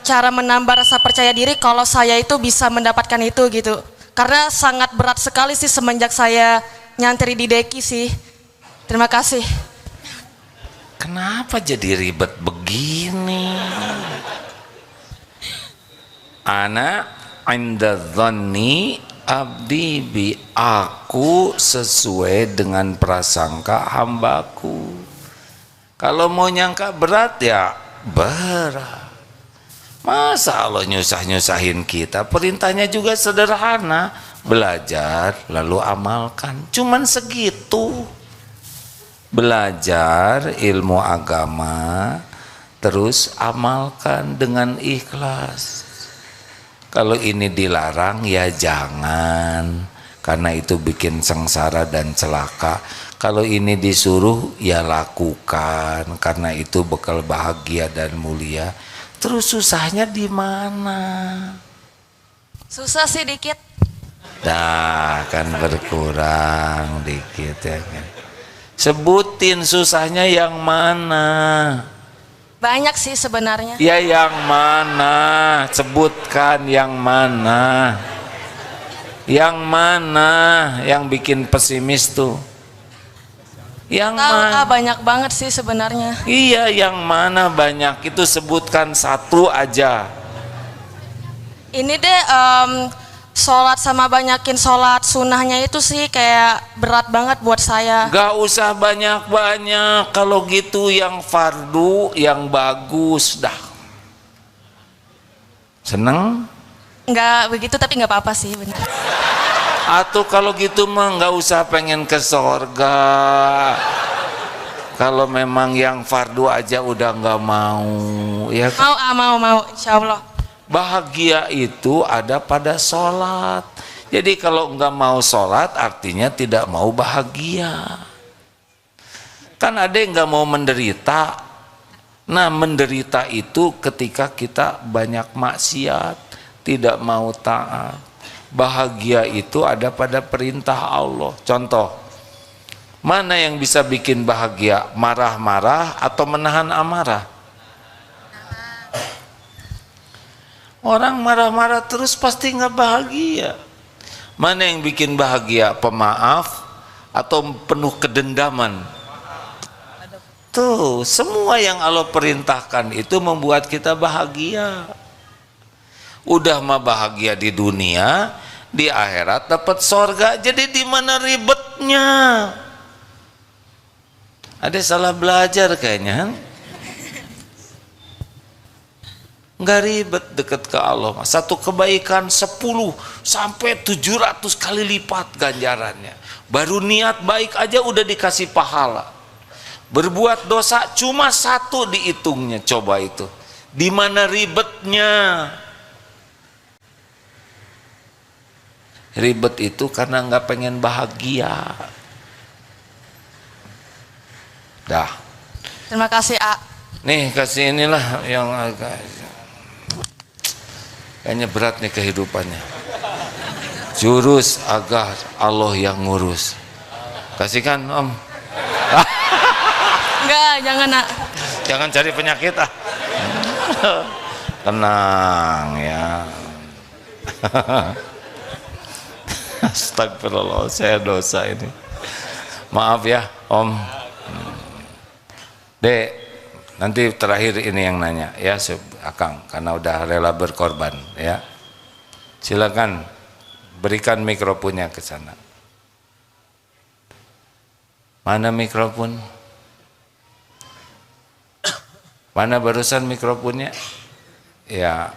cara menambah rasa percaya diri kalau saya itu bisa mendapatkan itu gitu. Karena sangat berat sekali sih semenjak saya nyantri di Deki sih. Terima kasih. Kenapa jadi ribet begini? Ana inda dhanni abdi bi, aku sesuai dengan prasangka hambaku. Kalau mau nyangka berat ya berat. Masa Allah nyusah-nyusahin kita? Perintahnya juga sederhana, belajar lalu amalkan. Cuman segitu. Belajar ilmu agama terus amalkan dengan ikhlas. Kalau ini dilarang ya jangan, karena itu bikin sengsara dan celaka. Kalau ini disuruh ya lakukan, karena itu bekal bahagia dan mulia. Terus susahnya di mana? Susah sih dikit. Dah kan berkurang dikit ya kan. Sebutin susahnya yang mana? Banyak sih sebenarnya. Ya yang mana? Sebutkan yang mana? Yang mana yang bikin pesimis tuh? Yang Tahu mana? banyak banget sih sebenarnya. Iya, yang mana banyak? Itu sebutkan satu aja. Ini deh sholat sama banyakin sholat sunnahnya itu sih kayak berat banget buat saya. Gak usah banyak-banyak. Kalau gitu yang fardu yang bagus dah. Seneng? Nggak begitu tapi nggak apa-apa sih benar. Atau kalau gitu mah nggak usah pengen ke sorga. Kalau memang yang fardu aja udah nggak mau, ya kan? Mau insya Allah. Bahagia itu ada pada sholat. Jadi kalau nggak mau sholat artinya tidak mau bahagia. Kan ada yang nggak mau menderita. Nah menderita itu ketika kita banyak maksiat, tidak mau taat. Bahagia itu ada pada perintah Allah. Contoh, mana yang bisa bikin bahagia? Marah-marah atau menahan amarah? Orang marah-marah terus pasti nggak bahagia. Mana yang bikin bahagia? Pemaaf atau penuh kedendaman? Tuh, semua yang Allah perintahkan itu membuat kita bahagia. Udah mah bahagia di dunia, di akhirat dapat sorga. Jadi di mana ribetnya? Ada salah belajar kayaknya. Nggak ribet deket ke Allah. Satu kebaikan 10 sampai 700 kali lipat ganjarannya. Baru niat baik aja udah dikasih pahala. Berbuat dosa cuma 1 dihitungnya. Coba itu. Di mana ribetnya? Ribet itu karena nggak pengen bahagia. Dah. Terima kasih, A. Nih kasih inilah yang agak kayaknya berat nih kehidupannya. Jurus agar Allah yang ngurus. Kasihkan Om. Enggak, jangan, A. Jangan cari penyakit ah. Tenang ya. Astagfirullah, saya dosa ini. Maaf ya Om. Dek, nanti terakhir ini yang nanya ya Akang, karena udah rela berkorban ya. Silakan berikan mikrofonnya ke sana. Mana mikrofon? Mana barusan mikrofonnya? Ya.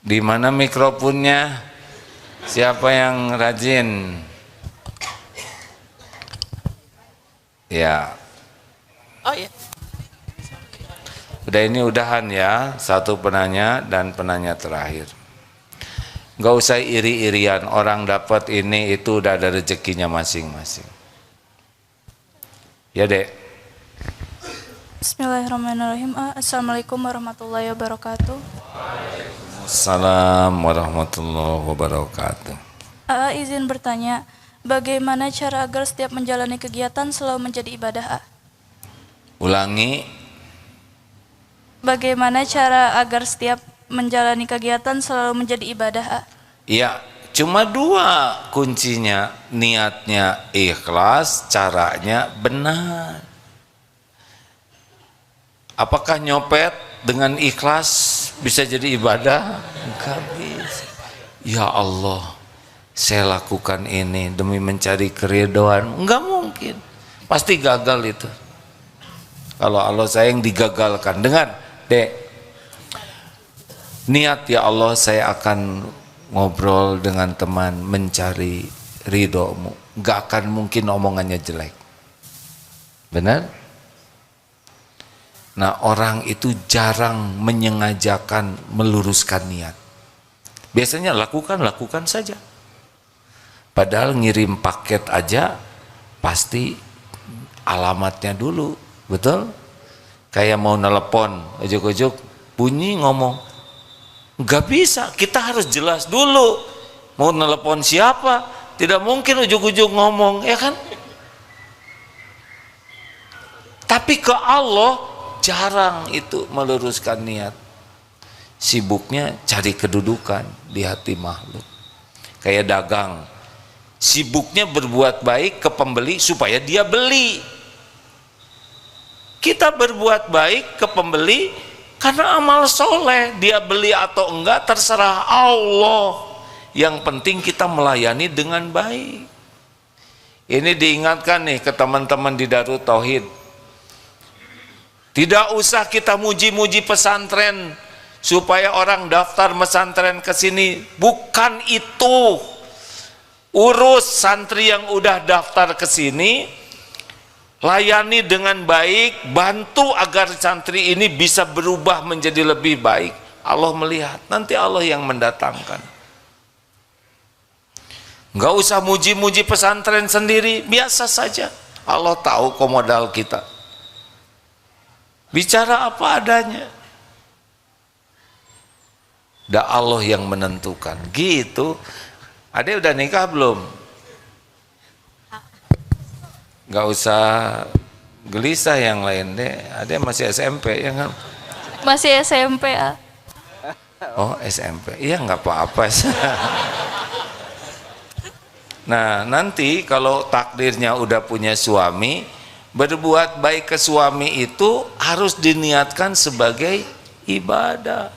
Di mana mikrofonnya? Siapa yang rajin? Ya. Oh iya. Udah ini udahan ya, satu penanya dan penanya terakhir. Gak usah iri-irian, orang dapat ini itu udah ada rezekinya masing-masing. Ya Dek. Bismillahirrahmanirrahim. Assalamualaikum warahmatullahi wabarakatuh. Waalaikumsalam warahmatullahi wabarakatuh. Izin bertanya, bagaimana cara agar setiap menjalani kegiatan selalu menjadi ibadah? Ulangi. Bagaimana cara agar setiap menjalani kegiatan selalu menjadi ibadah? Ya, cuma dua kuncinya, niatnya ikhlas, caranya benar. Apakah nyopet dengan ikhlas bisa jadi ibadah? Enggak bisa. Ya Allah, saya lakukan ini demi mencari keridhaan. Enggak mungkin, pasti gagal itu. Kalau Allah sayang digagalkan. Dengar, Dek, niat ya Allah saya akan ngobrol dengan teman mencari ridhomu. Enggak akan mungkin omongannya jelek. Benar? Nah, orang itu jarang menyengajakan meluruskan niat. Biasanya lakukan saja. Padahal ngirim paket aja pasti alamatnya dulu, betul? Kayak mau nelepon, ujuk-ujuk bunyi ngomong. Nggak bisa, kita harus jelas dulu. Mau nelepon siapa? Tidak mungkin ujuk-ujuk ngomong, ya kan? Tapi ke Allah jarang itu meluruskan niat. Sibuknya cari kedudukan di hati makhluk. Kayak dagang, sibuknya berbuat baik ke pembeli supaya dia beli. Kita berbuat baik ke pembeli karena amal soleh. Dia beli atau enggak terserah Allah. Yang penting kita melayani dengan baik. Ini diingatkan nih ke teman-teman di Darut Tauhid. Tidak usah kita muji-muji pesantren supaya orang daftar pesantren ke sini. Bukan itu. Urus santri yang udah daftar ke sini, layani dengan baik, bantu agar santri ini bisa berubah menjadi lebih baik. Allah melihat, nanti Allah yang mendatangkan. Enggak usah muji-muji pesantren sendiri, biasa saja. Allah tahu komodal kita. Bicara apa adanya. Dah Allah yang menentukan. Gitu. Ade udah nikah belum? Gak usah gelisah yang lain deh. Ade masih SMP ya kan? Masih SMP. Oh SMP. Iya nggak apa-apa. Nah nanti kalau takdirnya udah punya suami, berbuat baik ke suami itu harus diniatkan sebagai ibadah.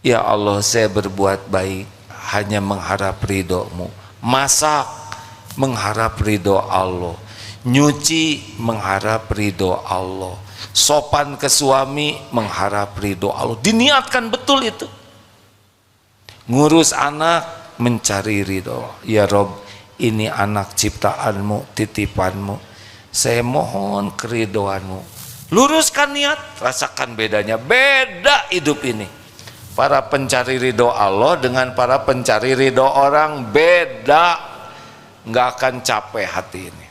Ya Allah, saya berbuat baik hanya mengharap ridho-Mu. Masak mengharap ridho Allah. Nyuci mengharap ridho Allah. Sopan ke suami mengharap ridho Allah. Diniatkan betul itu. Ngurus anak mencari ridho. Ya Rob, ini anak ciptaan-Mu, titipan-Mu. Saya mohon keridhoan-Mu. Luruskan niat, rasakan bedanya. Beda hidup ini. Para pencari ridho Allah dengan para pencari ridho orang beda. Nggak akan capek hati ini.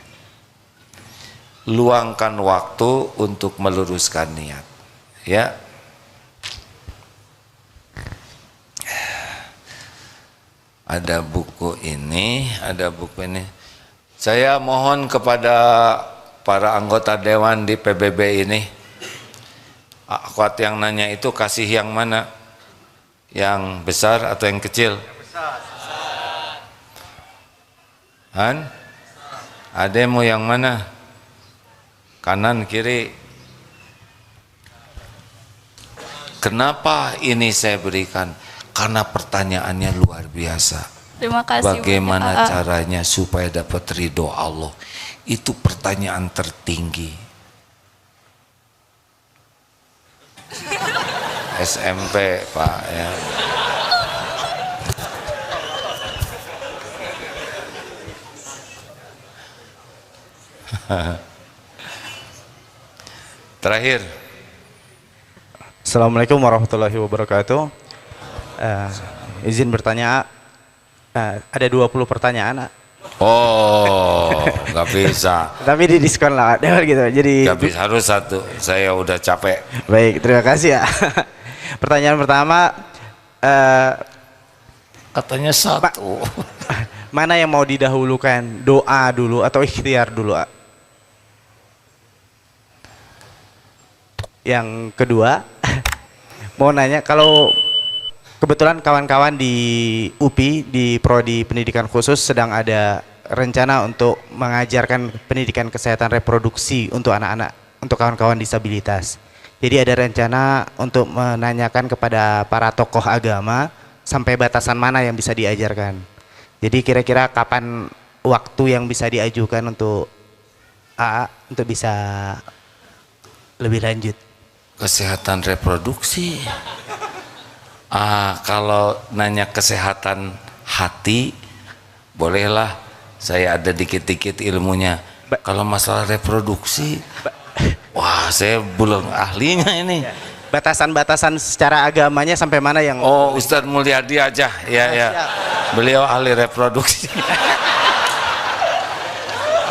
Luangkan waktu untuk meluruskan niat. Ya. Ada buku ini, ada buku ini. Saya mohon kepada para anggota dewan di PBB ini, akhwat yang nanya itu kasih yang mana? Yang besar atau yang kecil? Yang besar. Han? Ade mau yang mana? Kanan, kiri? Kenapa ini saya berikan? Karena pertanyaannya luar biasa. Terima kasih. Bagaimana caranya supaya dapat ridho Allah? Itu pertanyaan tertinggi. SMP Pak ya. Terakhir. Assalamualaikum warahmatullahi wabarakatuh. Izin bertanya, ada 20 pertanyaan. Oh, nggak bisa. Tapi di diskon lah, gitu. Jadi Nggak bisa, harus satu. Saya udah capek. baik, terima kasih ya. Pertanyaan pertama, Katanya satu. Mana yang mau didahulukan, doa dulu atau ikhtiar dulu? Yang kedua, mau nanya, kalau kebetulan kawan-kawan di UPI di Prodi Pendidikan Khusus sedang ada rencana untuk mengajarkan pendidikan kesehatan reproduksi untuk anak-anak, untuk kawan-kawan disabilitas. Jadi ada rencana untuk menanyakan kepada para tokoh agama sampai batasan mana yang bisa diajarkan. Jadi kira-kira kapan waktu yang bisa diajukan untuk AA untuk bisa lebih lanjut? Kesehatan reproduksi. Kalau nanya kesehatan hati, bolehlah, saya ada dikit-dikit ilmunya. Kalau masalah reproduksi, wah, saya belum ahlinya ini. Batasan-batasan secara agamanya sampai mana yang... Oh, Ustadz Mulyadi aja, ya. Beliau ahli reproduksi.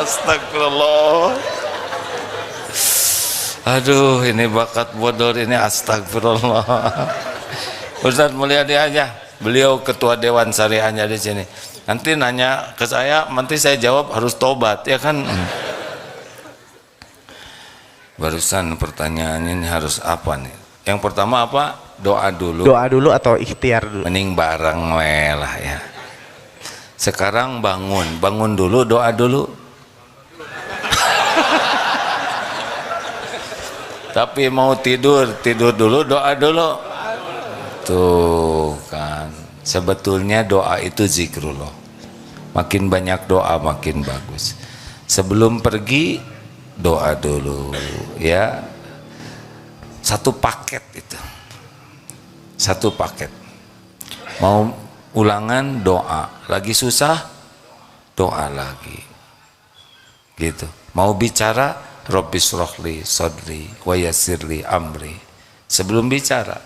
Astagfirullah. Aduh, ini bakat bodor ini, astagfirullah. Ustadz Mulyadi aja, beliau ketua dewan syariahnya di sini. Nanti nanya ke saya, nanti saya jawab harus tobat, ya kan? Barusan pertanyaannya ini harus apa nih? Yang pertama apa? Doa dulu. Doa dulu atau ikhtiar dulu? Mending bareng lah ya. Sekarang bangun dulu, doa dulu. Tapi mau tidur dulu, doa dulu. Tuh kan, sebetulnya doa itu zikrullah. Makin banyak doa makin bagus. Sebelum pergi doa dulu, ya. Satu paket itu. Satu paket. Mau ulangan doa, lagi susah doa lagi. Gitu. Mau bicara, Rabbis rohli sodri wa yassirli amri. Sebelum bicara,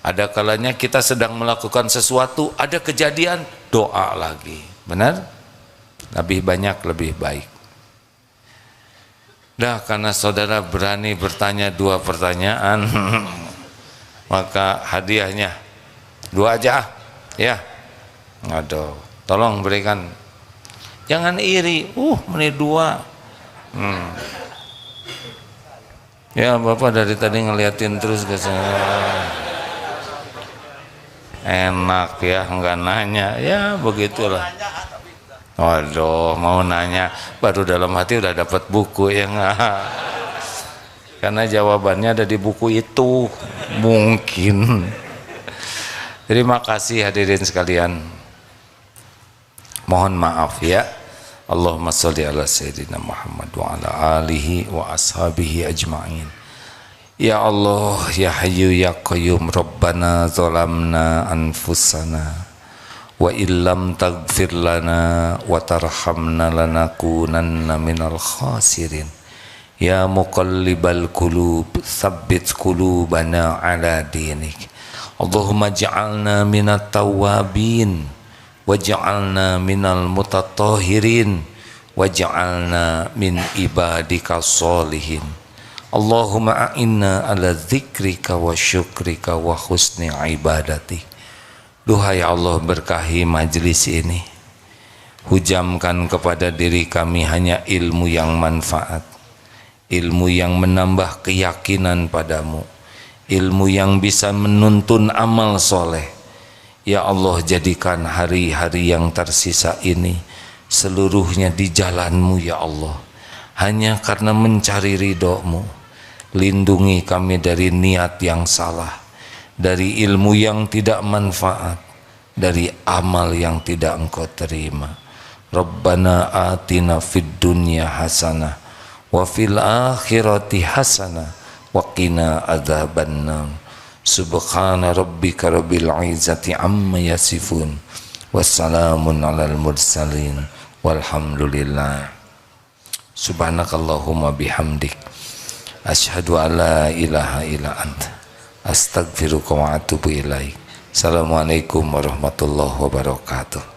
ada kalanya kita sedang melakukan sesuatu, ada kejadian, doa lagi. Benar? Lebih banyak lebih baik. Dah, karena saudara berani bertanya 2 pertanyaan, maka hadiahnya 2 aja, ya. Aduh, tolong berikan. Jangan iri. Menit 2. Ya, Bapak dari tadi ngeliatin terus ke saya. Enak ya, enggak nanya. Ya, begitulah. Waduh, mau nanya, baru dalam hati udah dapat buku, ya enggak? Karena jawabannya ada di buku itu, mungkin. Terima kasih hadirin sekalian. Mohon maaf ya. Allahumma sholli ala sayyidina Muhammad wa ala alihi wa ashabihi ajma'in. Ya Allah, ya Hayyu ya Qayyum, Rabbana zalamna anfusana wa illam taghfir lana wa tarhamna lanakunanna minal khasirin. Ya muqallibal qulub, tsabbit qulubana ala dinik. Allahumma ja'alna minat tawwabin waj'alna minal mutatahhirin waj'alna min ibadika sholihin. Allahumma a'inna ala dzikrika wa syukrika wa husni ibadatik. Duhai Allah, berkahi majlis ini. Hujamkan kepada diri kami hanya ilmu yang manfaat, ilmu yang menambah keyakinan padamu, ilmu yang bisa menuntun amal soleh. Ya Allah, jadikan hari-hari yang tersisa ini seluruhnya di jalanmu ya Allah, hanya karena mencari ridhomu. Lindungi kami dari niat yang salah, dari ilmu yang tidak manfaat, dari amal yang tidak engkau terima. Rabbana atina fid dunya hasanah wa fil akhirati hasanah wa qina adzabannar. Subhana rabbika rabbil izzati amma yasifun wassalamun alal mursalin walhamdulillah. Subhanakallahumma bihamdik asyhadu an la ilaha illa anta astaghfiruka wa atubu ilaik. Assalamualaikum warahmatullahi wabarakatuh.